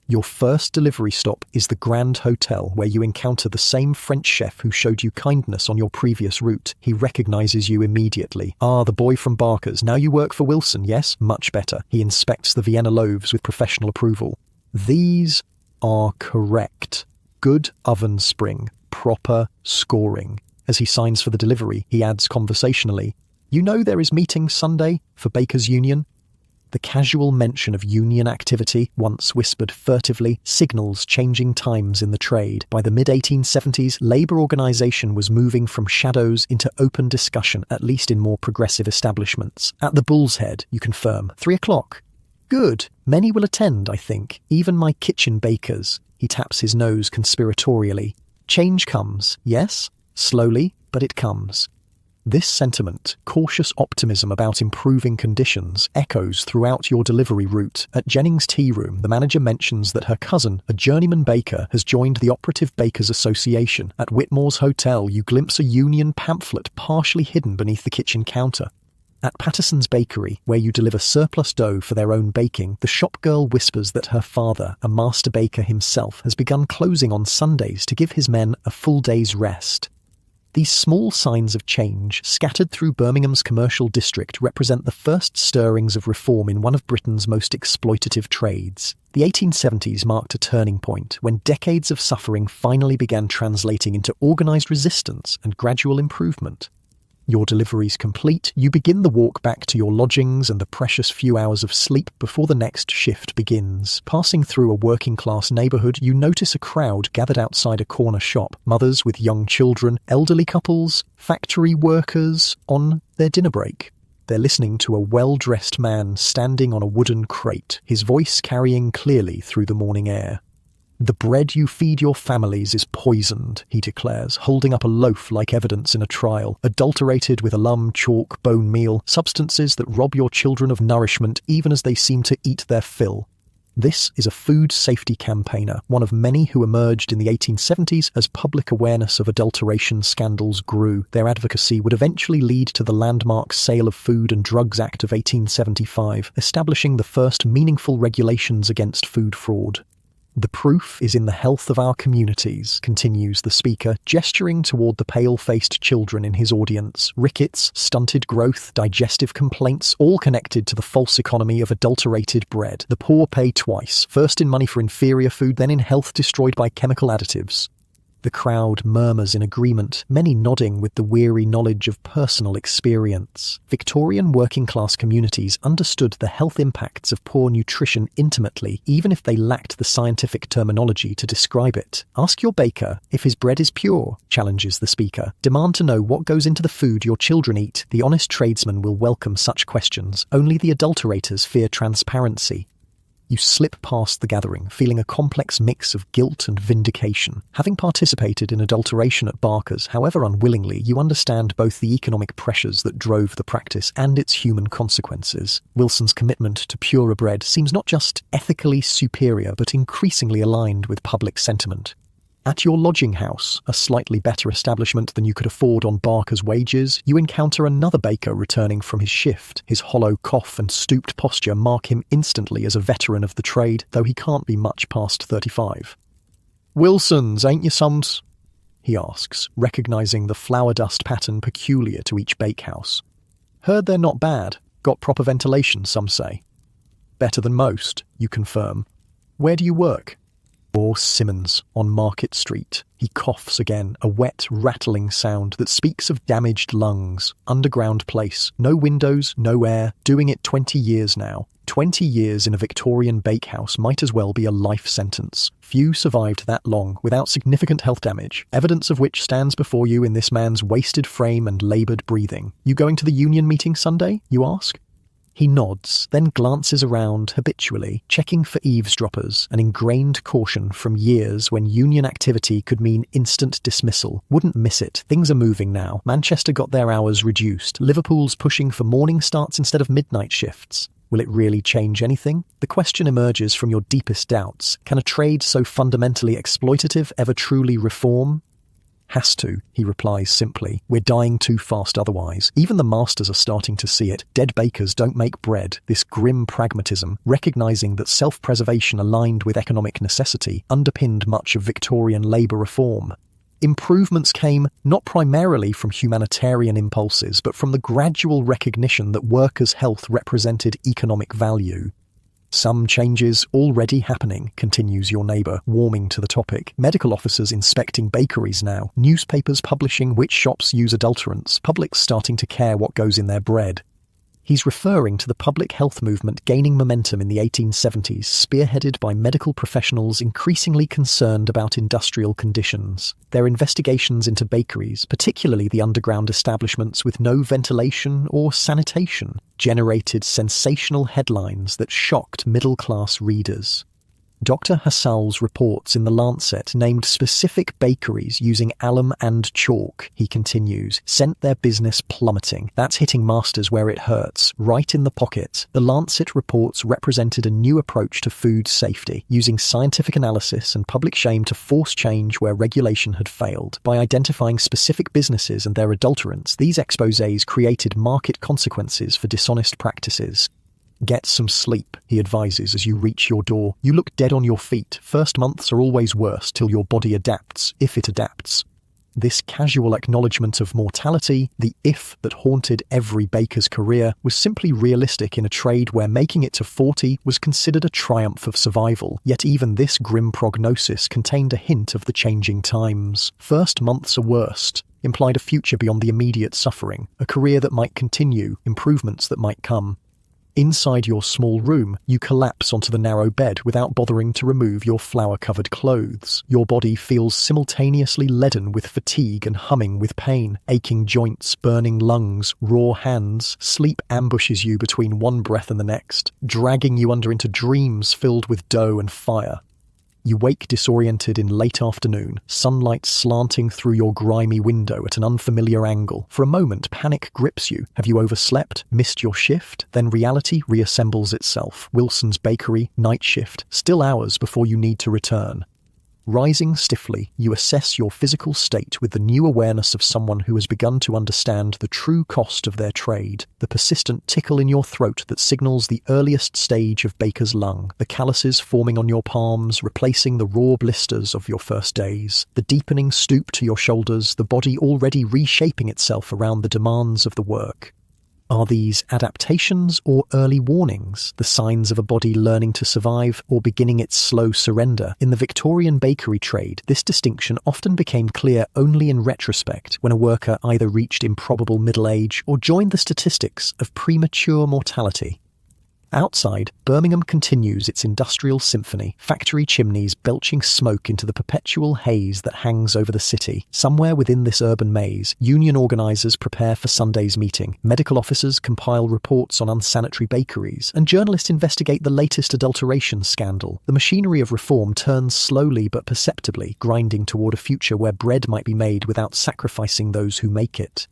S1: Your first delivery stop is the Grand Hotel, where you encounter the same French chef who showed you kindness on your previous route. He recognizes you immediately. "Ah, the boy from Barker's. Now you work for Wilson, yes? Much better." He inspects the Vienna loaves with professional approval. "These are correct. Good oven spring. Proper scoring." As he signs for the delivery, he adds conversationally, "You know there is meeting Sunday for Bakers' Union?" The casual mention of union activity, once whispered furtively, signals changing times in the trade. By the mid-1870s, labour organisation was moving from shadows into open discussion, at least in more progressive establishments. "At the Bull's Head, you confirm. 3 o'clock. Good. Many will attend, I think. Even my kitchen bakers." He taps his nose conspiratorially. "Change comes, yes? Slowly, but it comes." This sentiment, cautious optimism about improving conditions, echoes throughout your delivery route. At Jennings' tea room, the manager mentions that her cousin, a journeyman baker, has joined the Operative Bakers Association. At Whitmore's hotel, you glimpse a union pamphlet partially hidden beneath the kitchen counter. At Patterson's Bakery, where you deliver surplus dough for their own baking, the shop girl whispers that her father, a master baker himself, has begun closing on Sundays to give his men a full day's rest. These small signs of change, scattered through Birmingham's commercial district, represent the first stirrings of reform in one of Britain's most exploitative trades. The 1870s marked a turning point, when decades of suffering finally began translating into organised resistance and gradual improvement. Your deliveries complete, you begin the walk back to your lodgings and the precious few hours of sleep before the next shift begins. Passing through a working-class neighbourhood, you notice a crowd gathered outside a corner shop. Mothers with young children, elderly couples, factory workers on their dinner break. They're listening to a well-dressed man standing on a wooden crate, his voice carrying clearly through the morning air. "The bread you feed your families is poisoned," he declares, holding up a loaf like evidence in a trial, adulterated with alum, chalk, bone meal, substances that rob your children of nourishment even as they seem to eat their fill. This is a food safety campaigner, one of many who emerged in the 1870s as public awareness of adulteration scandals grew. Their advocacy would eventually lead to the landmark Sale of Food and Drugs Act of 1875, establishing the first meaningful regulations against food fraud. "The proof is in the health of our communities," continues the speaker, gesturing toward the pale-faced children in his audience. "Rickets, stunted growth, digestive complaints, all connected to the false economy of adulterated bread. The poor pay twice, first in money for inferior food, then in health destroyed by chemical additives." The crowd murmurs in agreement, many nodding with the weary knowledge of personal experience. Victorian working-class communities understood the health impacts of poor nutrition intimately, even if they lacked the scientific terminology to describe it. "Ask your baker if his bread is pure," challenges the speaker. "Demand to know what goes into the food your children eat. The honest tradesman will welcome such questions. Only the adulterators fear transparency." You slip past the gathering, feeling a complex mix of guilt and vindication. Having participated in adulteration at Barker's, however unwillingly, you understand both the economic pressures that drove the practice and its human consequences. Wilson's commitment to purer bread seems not just ethically superior, but increasingly aligned with public sentiment. At your lodging house, a slightly better establishment than you could afford on Barker's wages, you encounter another baker returning from his shift. His hollow cough and stooped posture mark him instantly as a veteran of the trade, though he can't be much past 35. "Wilson's, ain't you, sons?" he asks, recognizing the flour dust pattern peculiar to each bakehouse. "Heard they're not bad. Got proper ventilation, some say." "Better than most," you confirm. "Where do you work?" "Or Simmons, on Market Street." He coughs again, a wet, rattling sound that speaks of damaged lungs. Underground place, no windows, no air, doing it 20 years now. 20 years in a Victorian bakehouse might as well be a life sentence. Few survived that long without significant health damage, evidence of which stands before you in this man's wasted frame and laboured breathing. "You going to the union meeting Sunday?" you ask. He nods, then glances around habitually, checking for eavesdroppers, an ingrained caution from years when union activity could mean instant dismissal. Wouldn't miss it. Things are moving now. Manchester got their hours reduced. Liverpool's pushing for morning starts instead of midnight shifts. Will it really change anything? The question emerges from your deepest doubts. Can a trade so fundamentally exploitative ever truly reform? "Has to," he replies simply. "We're dying too fast otherwise. Even the masters are starting to see it. Dead bakers don't make bread." This grim pragmatism, recognizing that self-preservation aligned with economic necessity, underpinned much of Victorian labour reform. Improvements came not primarily from humanitarian impulses, but from the gradual recognition that workers' health represented economic value. "Some changes already happening," continues your neighbour, warming to the topic. "Medical officers inspecting bakeries now, newspapers publishing which shops use adulterants, public starting to care what goes in their bread." He's referring to the public health movement gaining momentum in the 1870s, spearheaded by medical professionals increasingly concerned about industrial conditions. Their investigations into bakeries, particularly the underground establishments with no ventilation or sanitation, generated sensational headlines that shocked middle-class readers. Dr. Hassal's reports in The Lancet named specific bakeries using alum and chalk, he continues, sent their business plummeting. That's hitting masters where it hurts, right in the pocket. The Lancet reports represented a new approach to food safety, using scientific analysis and public shame to force change where regulation had failed. By identifying specific businesses and their adulterants, these exposés created market consequences for dishonest practices. "Get some sleep," he advises as you reach your door. "You look dead on your feet. First months are always worse till your body adapts, if it adapts." This casual acknowledgement of mortality, the if that haunted every baker's career, was simply realistic in a trade where making it to 40 was considered a triumph of survival. Yet even this grim prognosis contained a hint of the changing times. First months are worst implied a future beyond the immediate suffering, a career that might continue, improvements that might come. Inside your small room, you collapse onto the narrow bed without bothering to remove your flour-covered clothes. Your body feels simultaneously leaden with fatigue and humming with pain. Aching joints, burning lungs, raw hands. Sleep ambushes you between one breath and the next, dragging you under into dreams filled with dough and fire. You wake disoriented in late afternoon, sunlight slanting through your grimy window at an unfamiliar angle. For a moment, panic grips you. Have you overslept? Missed your shift? Then reality reassembles itself. Wilson's Bakery, night shift, still hours before you need to return. Rising stiffly, you assess your physical state with the new awareness of someone who has begun to understand the true cost of their trade, the persistent tickle in your throat that signals the earliest stage of baker's lung, the calluses forming on your palms, replacing the raw blisters of your first days, the deepening stoop to your shoulders, the body already reshaping itself around the demands of the work. Are these adaptations or early warnings, the signs of a body learning to survive or beginning its slow surrender? In the Victorian bakery trade, this distinction often became clear only in retrospect, when a worker either reached improbable middle age or joined the statistics of premature mortality. Outside, Birmingham continues its industrial symphony, factory chimneys belching smoke into the perpetual haze that hangs over the city. Somewhere within this urban maze, union organisers prepare for Sunday's meeting, medical officers compile reports on unsanitary bakeries, and journalists investigate the latest adulteration scandal. The machinery of reform turns slowly but perceptibly, grinding toward a future where bread might be made without sacrificing those who make it.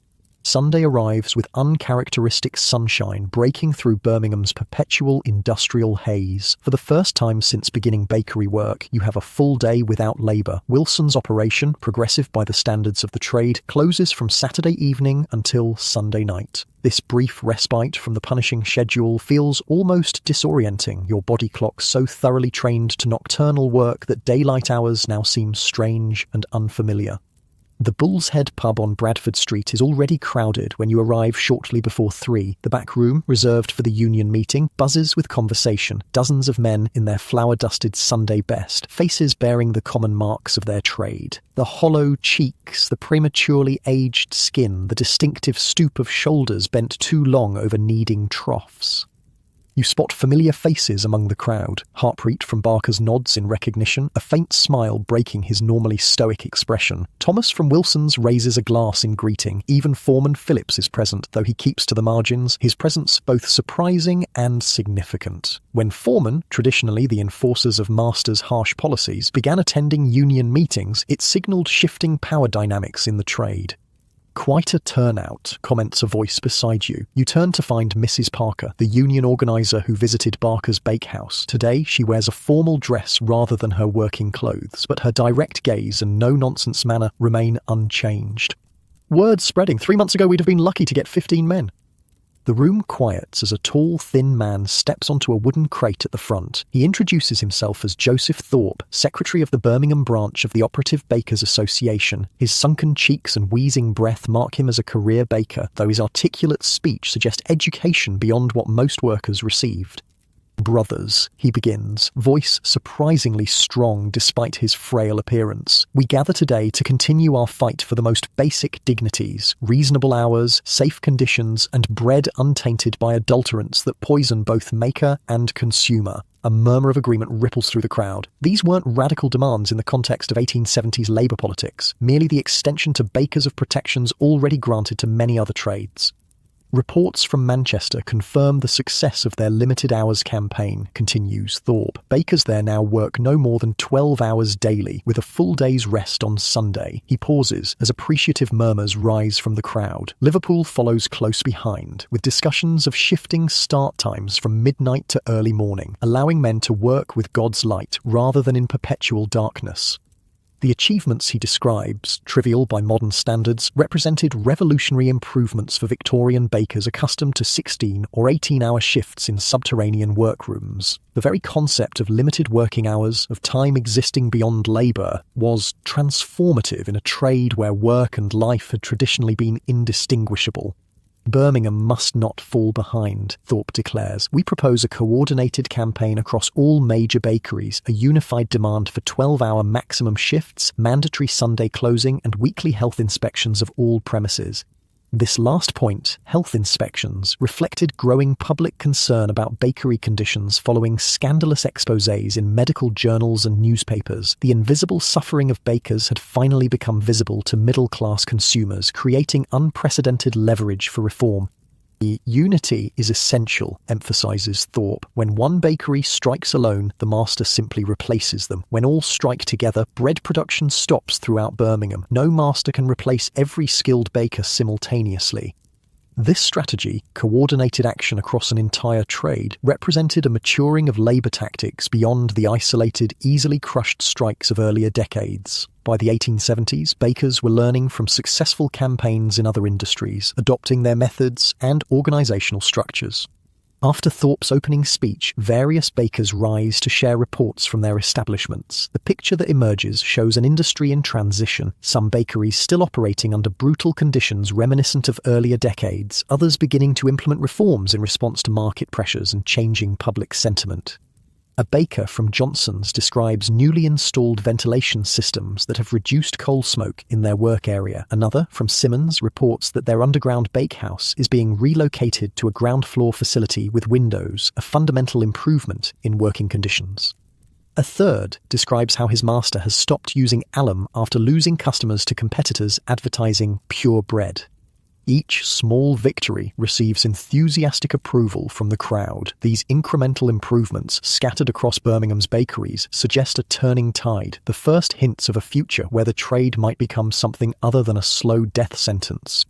S1: Sunday arrives with uncharacteristic sunshine breaking through Birmingham's perpetual industrial haze. For the first time since beginning bakery work, you have a full day without labour. Wilson's operation, progressive by the standards of the trade, closes from Saturday evening until Sunday night. This brief respite from the punishing schedule feels almost disorienting, your body clock so thoroughly trained to nocturnal work that daylight hours now seem strange and unfamiliar. The Bull's Head pub on Bradford Street is already crowded when you arrive shortly before 3. The back room, reserved for the union meeting, buzzes with conversation. Dozens of men in their flower-dusted Sunday best, faces bearing the common marks of their trade. The hollow cheeks, the prematurely aged skin, the distinctive stoop of shoulders bent too long over kneading troughs. You spot familiar faces among the crowd. Harpreet from Barker's nods in recognition, a faint smile breaking his normally stoic expression. Thomas from Wilson's raises a glass in greeting. Even Foreman Phillips is present, though he keeps to the margins, his presence both surprising and significant. When Foreman, traditionally the enforcers of Master's harsh policies, began attending union meetings, it signalled shifting power dynamics in the trade. "Quite a turnout," comments a voice beside you. You turn to find Mrs. Parker, the union organiser who visited Barker's bakehouse. Today, she wears a formal dress rather than her working clothes, but her direct gaze and no-nonsense manner remain unchanged. "Word's spreading. 3 months ago, we'd have been lucky to get 15 men." The room quiets as a tall, thin man steps onto a wooden crate at the front. He introduces himself as Joseph Thorpe, secretary of the Birmingham branch of the Operative Bakers Association. His sunken cheeks and wheezing breath mark him as a career baker, though his articulate speech suggests education beyond what most workers received. "Brothers," he begins, voice surprisingly strong despite his frail appearance. "We gather today to continue our fight for the most basic dignities, reasonable hours, safe conditions, and bread untainted by adulterants that poison both maker and consumer." A murmur of agreement ripples through the crowd. These weren't radical demands in the context of 1870s labour politics, merely the extension to bakers of protections already granted to many other trades. Reports from Manchester confirm the success of their limited hours campaign, continues Thorpe. Bakers there now work no more than 12 hours daily, with a full day's rest on Sunday. He pauses as appreciative murmurs rise from the crowd. Liverpool follows close behind, with discussions of shifting start times from midnight to early morning, allowing men to work with God's light rather than in perpetual darkness. The achievements he describes, trivial by modern standards, represented revolutionary improvements for Victorian bakers accustomed to 16 or 18-hour shifts in subterranean workrooms. The very concept of limited working hours, of time existing beyond labour, was transformative in a trade where work and life had traditionally been indistinguishable. "Birmingham must not fall behind," Thorpe declares. "We propose a coordinated campaign across all major bakeries, a unified demand for 12-hour maximum shifts, mandatory Sunday closing, and weekly health inspections of all premises." This last point, health inspections, reflected growing public concern about bakery conditions following scandalous exposés in medical journals and newspapers. The invisible suffering of bakers had finally become visible to middle-class consumers, creating unprecedented leverage for reform. "Unity is essential," emphasises Thorpe. "When one bakery strikes alone, the master simply replaces them. When all strike together, bread production stops throughout Birmingham. No master can replace every skilled baker simultaneously." This strategy, coordinated action across an entire trade, represented a maturing of labour tactics beyond the isolated, easily crushed strikes of earlier decades. By the 1870s, bakers were learning from successful campaigns in other industries, adopting their methods and organisational structures. After Thorpe's opening speech, various bakers rise to share reports from their establishments. The picture that emerges shows an industry in transition, some bakeries still operating under brutal conditions reminiscent of earlier decades, others beginning to implement reforms in response to market pressures and changing public sentiment. A baker from Johnson's describes newly installed ventilation systems that have reduced coal smoke in their work area. Another, from Simmons, reports that their underground bakehouse is being relocated to a ground floor facility with windows, a fundamental improvement in working conditions. A third describes how his master has stopped using alum after losing customers to competitors advertising pure bread. Each small victory receives enthusiastic approval from the crowd. These incremental improvements scattered across Birmingham's bakeries suggest a turning tide, the first hints of a future where the trade might become something other than a slow death sentence.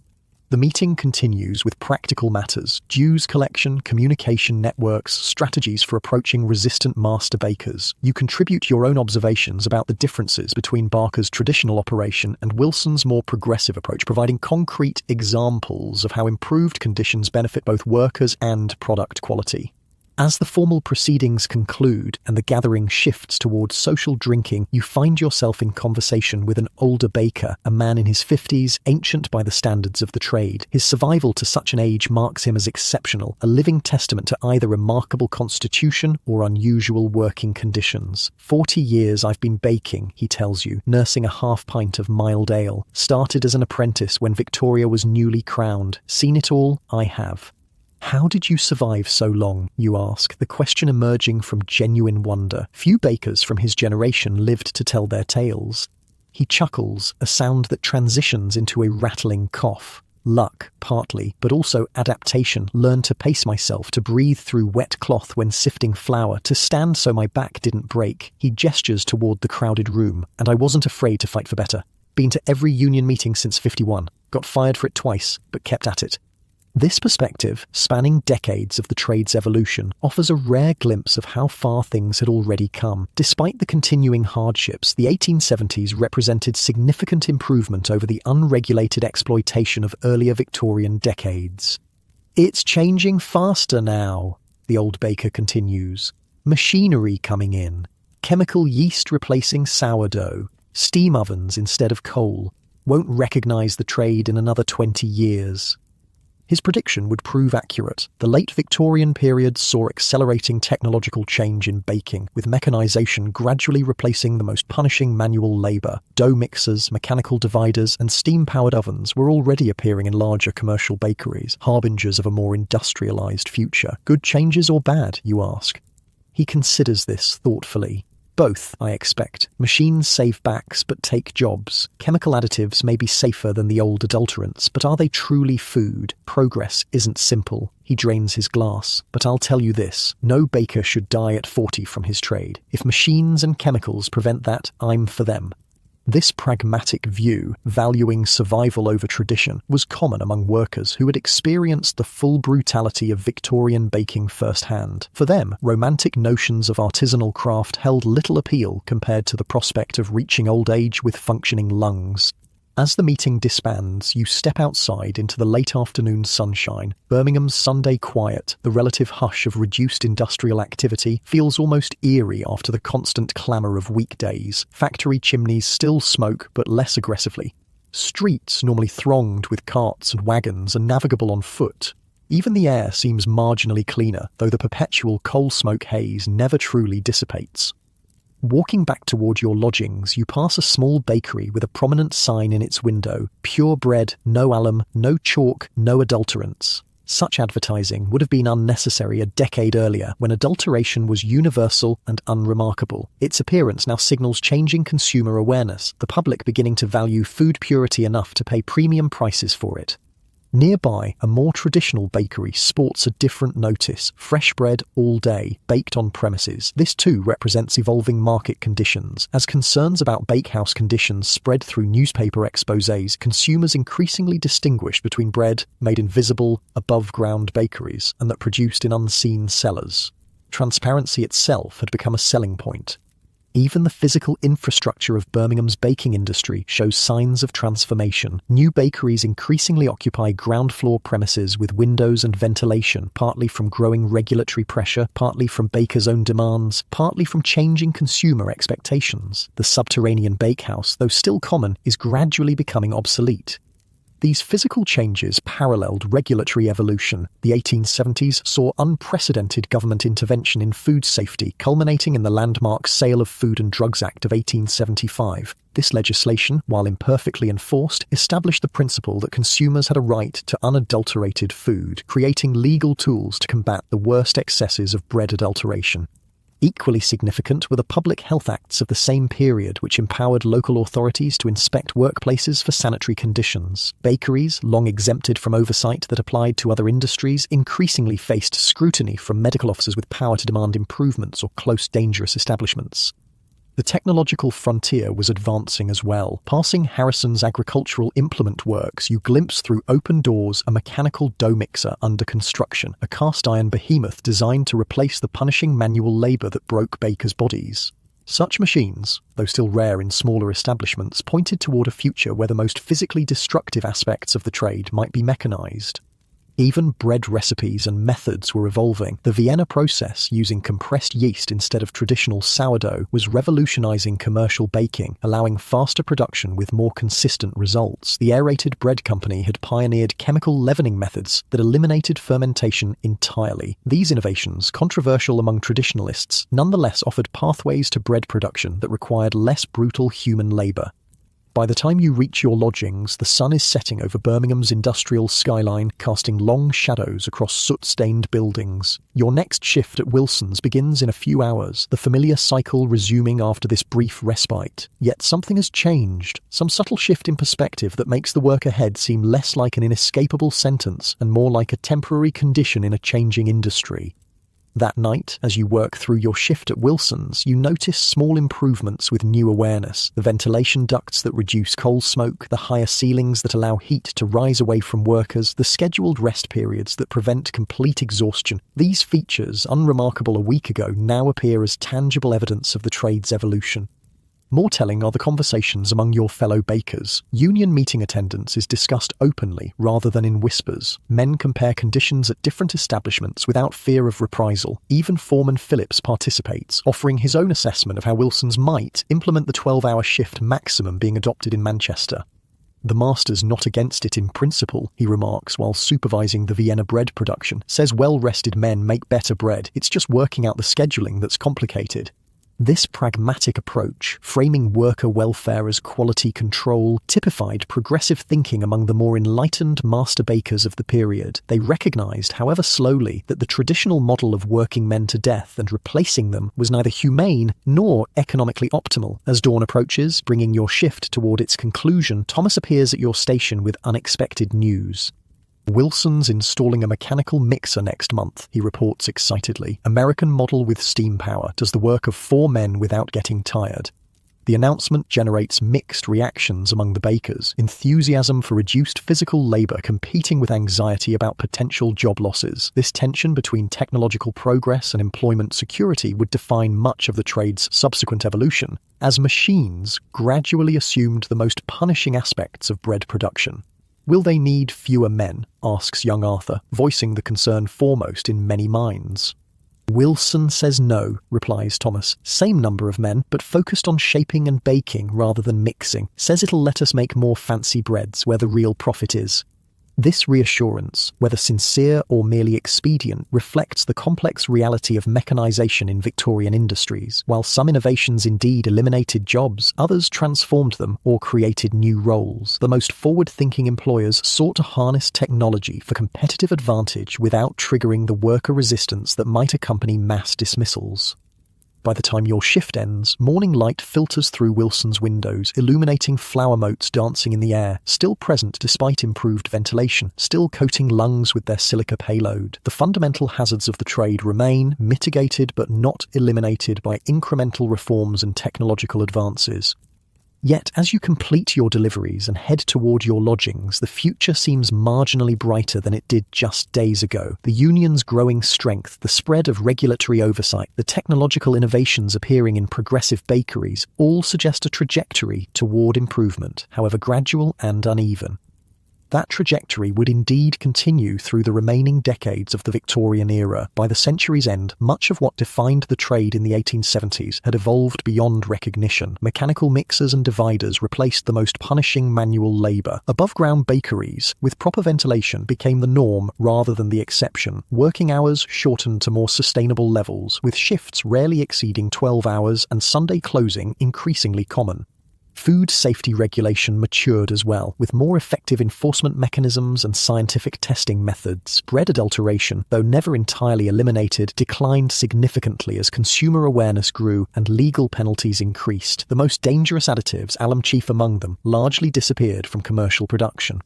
S1: The meeting continues with practical matters: dues collection, communication networks, strategies for approaching resistant master bakers. You contribute your own observations about the differences between Barker's traditional operation and Wilson's more progressive approach, providing concrete examples of how improved conditions benefit both workers and product quality. As the formal proceedings conclude and the gathering shifts towards social drinking, you find yourself in conversation with an older baker, a man in his 50s, ancient by the standards of the trade. His survival to such an age marks him as exceptional, a living testament to either remarkable constitution or unusual working conditions. 40 years I've been baking, he tells you, nursing a half pint of mild ale. Started as an apprentice when Victoria was newly crowned. Seen it all? I have. How did you survive so long, you ask, the question emerging from genuine wonder. Few bakers from his generation lived to tell their tales. He chuckles, a sound that transitions into a rattling cough. Luck, partly, but also adaptation. Learned to pace myself, to breathe through wet cloth when sifting flour, to stand so my back didn't break. He gestures toward the crowded room, and I wasn't afraid to fight for better. Been to every union meeting since '51. Got fired for it twice, but kept at it. This perspective, spanning decades of the trade's evolution, offers a rare glimpse of how far things had already come. Despite the continuing hardships, the 1870s represented significant improvement over the unregulated exploitation of earlier Victorian decades. It's changing faster now, the old baker continues. Machinery coming in, chemical yeast replacing sourdough, steam ovens instead of coal. Won't recognise the trade in another 20 years. His prediction would prove accurate. The late Victorian period saw accelerating technological change in baking, with mechanisation gradually replacing the most punishing manual labour. Dough mixers, mechanical dividers, and steam-powered ovens were already appearing in larger commercial bakeries, harbingers of a more industrialised future. Good changes or bad, you ask? He considers this thoughtfully. Both, I expect. Machines save backs but take jobs. Chemical additives may be safer than the old adulterants, but are they truly food? Progress isn't simple. He drains his glass. But I'll tell you this, no baker should die at 40 from his trade. If machines and chemicals prevent that, I'm for them. This pragmatic view, valuing survival over tradition, was common among workers who had experienced the full brutality of Victorian baking firsthand. For them, romantic notions of artisanal craft held little appeal compared to the prospect of reaching old age with functioning lungs. As the meeting disbands, you step outside into the late afternoon sunshine. Birmingham's Sunday quiet, the relative hush of reduced industrial activity, feels almost eerie after the constant clamour of weekdays. Factory chimneys still smoke, but less aggressively. Streets, normally thronged with carts and wagons, are navigable on foot. Even the air seems marginally cleaner, though the perpetual coal smoke haze never truly dissipates. Walking back toward your lodgings, you pass a small bakery with a prominent sign in its window: pure bread, no alum, no chalk, no adulterants. Such advertising would have been unnecessary a decade earlier, when adulteration was universal and unremarkable. Its appearance now signals changing consumer awareness, the public beginning to value food purity enough to pay premium prices for it. Nearby, a more traditional bakery sports a different notice: fresh bread all day, baked on premises. This too represents evolving market conditions. As concerns about bakehouse conditions spread through newspaper exposés, consumers increasingly distinguished between bread made in visible, above-ground bakeries and that produced in unseen cellars. Transparency itself had become a selling point. Even the physical infrastructure of Birmingham's baking industry shows signs of transformation. New bakeries increasingly occupy ground floor premises with windows and ventilation, partly from growing regulatory pressure, partly from bakers' own demands, partly from changing consumer expectations. The subterranean bakehouse, though still common, is gradually becoming obsolete. These physical changes paralleled regulatory evolution. The 1870s saw unprecedented government intervention in food safety, culminating in the landmark Sale of Food and Drugs Act of 1875. This legislation, while imperfectly enforced, established the principle that consumers had a right to unadulterated food, creating legal tools to combat the worst excesses of bread adulteration. Equally significant were the public health acts of the same period, which empowered local authorities to inspect workplaces for sanitary conditions. Bakeries, long exempted from oversight that applied to other industries, increasingly faced scrutiny from medical officers with power to demand improvements or close dangerous establishments. The technological frontier was advancing as well. Passing Harrison's agricultural implement works, you glimpse through open doors a mechanical dough mixer under construction, a cast-iron behemoth designed to replace the punishing manual labour that broke bakers' bodies. Such machines, though still rare in smaller establishments, pointed toward a future where the most physically destructive aspects of the trade might be mechanised. Even bread recipes and methods were evolving. The Vienna process, using compressed yeast instead of traditional sourdough, was revolutionizing commercial baking, allowing faster production with more consistent results. The aerated bread company had pioneered chemical leavening methods that eliminated fermentation entirely. These innovations, controversial among traditionalists, nonetheless offered pathways to bread production that required less brutal human labor. By the time you reach your lodgings, the sun is setting over Birmingham's industrial skyline, casting long shadows across soot-stained buildings. Your next shift at Wilson's begins in a few hours, the familiar cycle resuming after this brief respite. Yet something has changed, some subtle shift in perspective that makes the work ahead seem less like an inescapable sentence and more like a temporary condition in a changing industry. That night, as you work through your shift at Wilson's, you notice small improvements with new awareness. The ventilation ducts that reduce coal smoke, the higher ceilings that allow heat to rise away from workers, the scheduled rest periods that prevent complete exhaustion. These features, unremarkable a week ago, now appear as tangible evidence of the trade's evolution. More telling are the conversations among your fellow bakers. Union meeting attendance is discussed openly rather than in whispers. Men compare conditions at different establishments without fear of reprisal. Even Foreman Phillips participates, offering his own assessment of how Wilson's might implement the 12-hour shift maximum being adopted in Manchester. The master's not against it in principle, he remarks while supervising the Vienna bread production. Says well-rested men make better bread. It's just working out the scheduling that's complicated. This pragmatic approach, framing worker welfare as quality control, typified progressive thinking among the more enlightened master bakers of the period. They recognized, however slowly, that the traditional model of working men to death and replacing them was neither humane nor economically optimal. As dawn approaches, bringing your shift toward its conclusion, Thomas appears at your station with unexpected news. Wilson's installing a mechanical mixer next month, he reports excitedly. American model with steam power, does the work of 4 men without getting tired. The announcement generates mixed reactions among the bakers, enthusiasm for reduced physical labor competing with anxiety about potential job losses. This tension between technological progress and employment security would define much of the trade's subsequent evolution, as machines gradually assumed the most punishing aspects of bread production. Will they need fewer men? Asks young Arthur, voicing the concern foremost in many minds. Wilson says no, replies Thomas. Same number of men, but focused on shaping and baking rather than mixing. Says it'll let us make more fancy breads where the real profit is. This reassurance, whether sincere or merely expedient, reflects the complex reality of mechanization in Victorian industries. While some innovations indeed eliminated jobs, others transformed them or created new roles. The most forward-thinking employers sought to harness technology for competitive advantage without triggering the worker resistance that might accompany mass dismissals. By the time your shift ends, morning light filters through Wilson's windows, illuminating flower motes dancing in the air, still present despite improved ventilation, still coating lungs with their silica payload. The fundamental hazards of the trade remain, mitigated but not eliminated by incremental reforms and technological advances. Yet, as you complete your deliveries and head toward your lodgings, the future seems marginally brighter than it did just days ago. The union's growing strength, the spread of regulatory oversight, the technological innovations appearing in progressive bakeries, all suggest a trajectory toward improvement, however gradual and uneven. That trajectory would indeed continue through the remaining decades of the Victorian era. By the century's end, much of what defined the trade in the 1870s had evolved beyond recognition. Mechanical mixers and dividers replaced the most punishing manual labour. Above-ground bakeries, with proper ventilation, became the norm rather than the exception. Working hours shortened to more sustainable levels, with shifts rarely exceeding 12 hours and Sunday closing increasingly common. Food safety regulation matured as well, with more effective enforcement mechanisms and scientific testing methods. Bread adulteration, though never entirely eliminated, declined significantly as consumer awareness grew and legal penalties increased. The most dangerous additives, alum chief among them, largely disappeared from commercial production.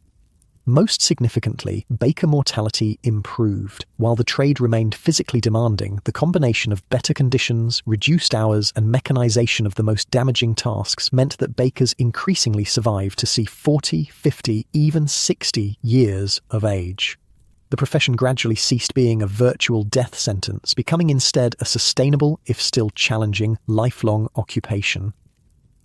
S1: Most significantly, baker mortality improved. While the trade remained physically demanding, the combination of better conditions, reduced hours, and mechanization of the most damaging tasks meant that bakers increasingly survived to see 40, 50, even 60 years of age. The profession gradually ceased being a virtual death sentence, becoming instead a sustainable, if still challenging, lifelong occupation.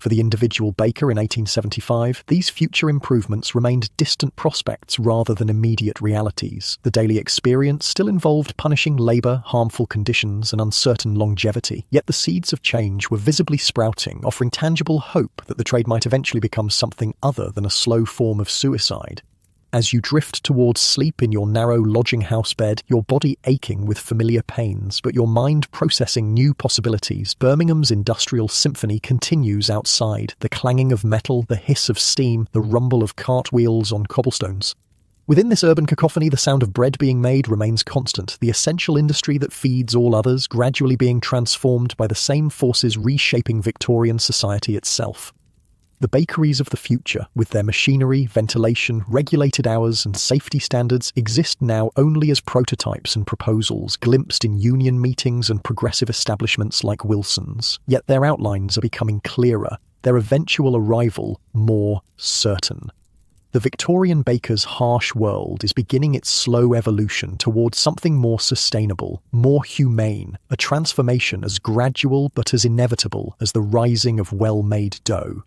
S1: For the individual baker in 1875, these future improvements remained distant prospects rather than immediate realities. The daily experience still involved punishing labour, harmful conditions, and uncertain longevity. Yet the seeds of change were visibly sprouting, offering tangible hope that the trade might eventually become something other than a slow form of suicide. As you drift towards sleep in your narrow lodging house bed, your body aching with familiar pains, but your mind processing new possibilities, Birmingham's industrial symphony continues outside, the clanging of metal, the hiss of steam, the rumble of cartwheels on cobblestones. Within this urban cacophony, the sound of bread being made remains constant, the essential industry that feeds all others gradually being transformed by the same forces reshaping Victorian society itself. The bakeries of the future, with their machinery, ventilation, regulated hours, and safety standards, exist now only as prototypes and proposals, glimpsed in union meetings and progressive establishments like Wilson's. Yet their outlines are becoming clearer, their eventual arrival more certain. The Victorian baker's harsh world is beginning its slow evolution towards something more sustainable, more humane, a transformation as gradual but as inevitable as the rising of well-made dough.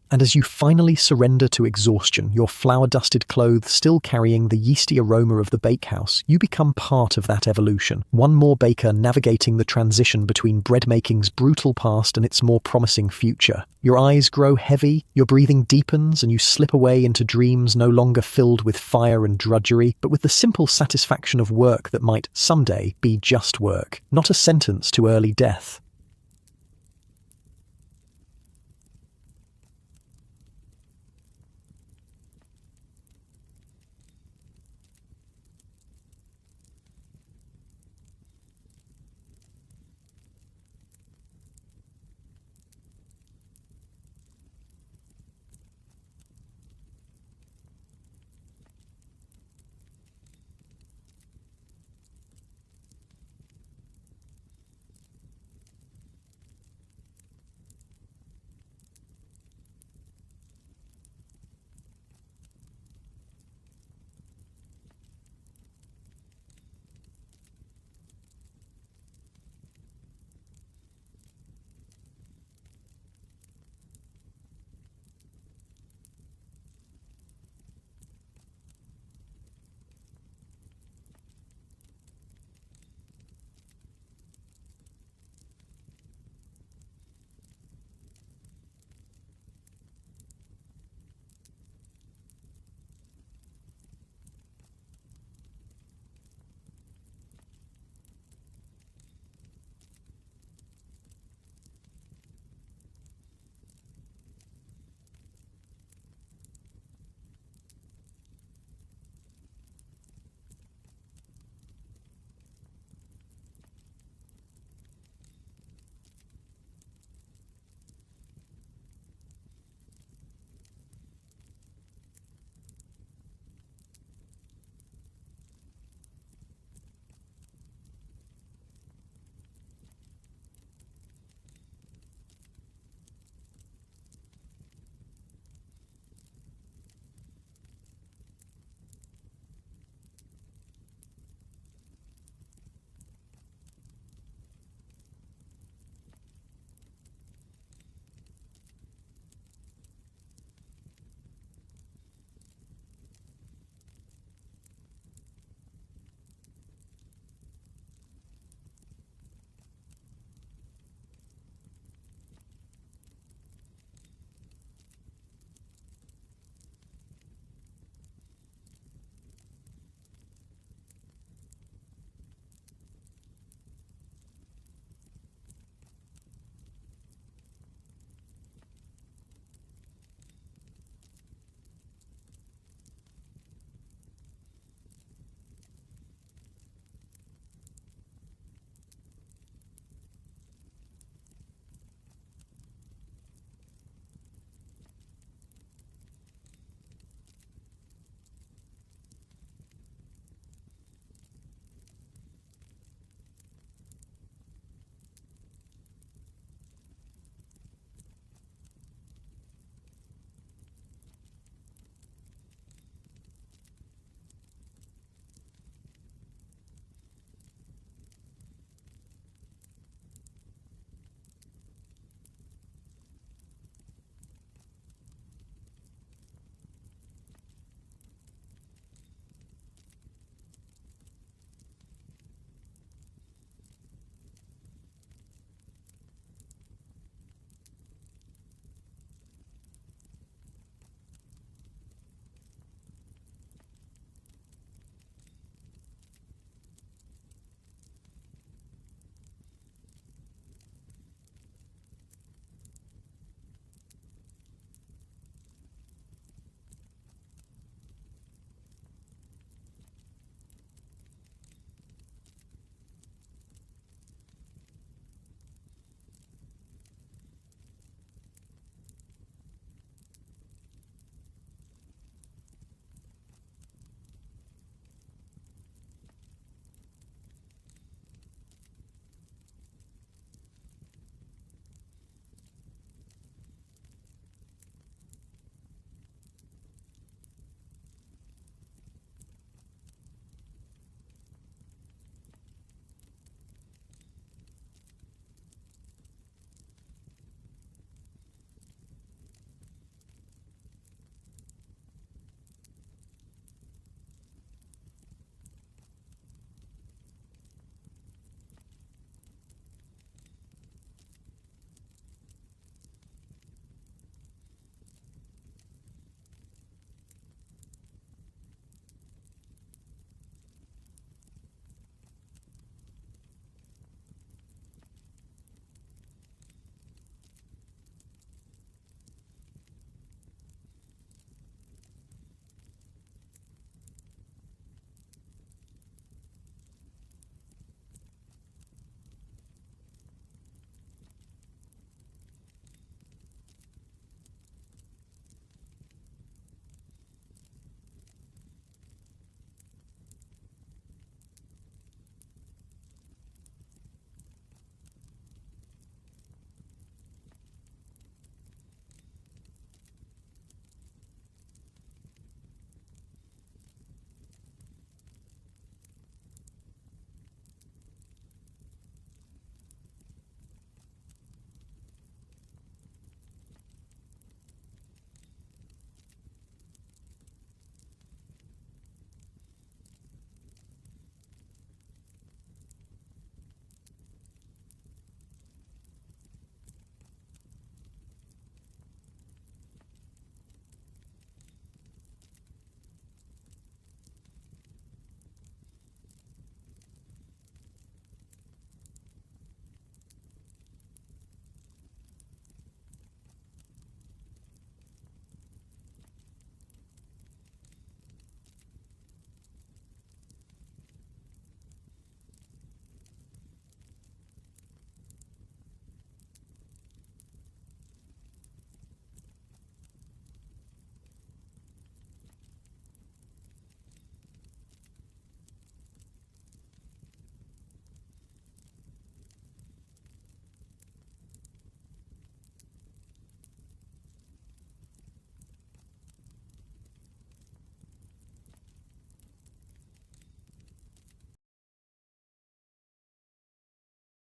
S1: And as you finally surrender to exhaustion, your flour-dusted clothes still carrying the yeasty aroma of the bakehouse, you become part of that evolution. One more baker navigating the transition between bread-making's brutal past and its more promising future. Your eyes grow heavy, your breathing deepens, and you slip away into dreams no longer filled with fire and drudgery, but with the simple satisfaction of work that might someday be just work, not a sentence to early death.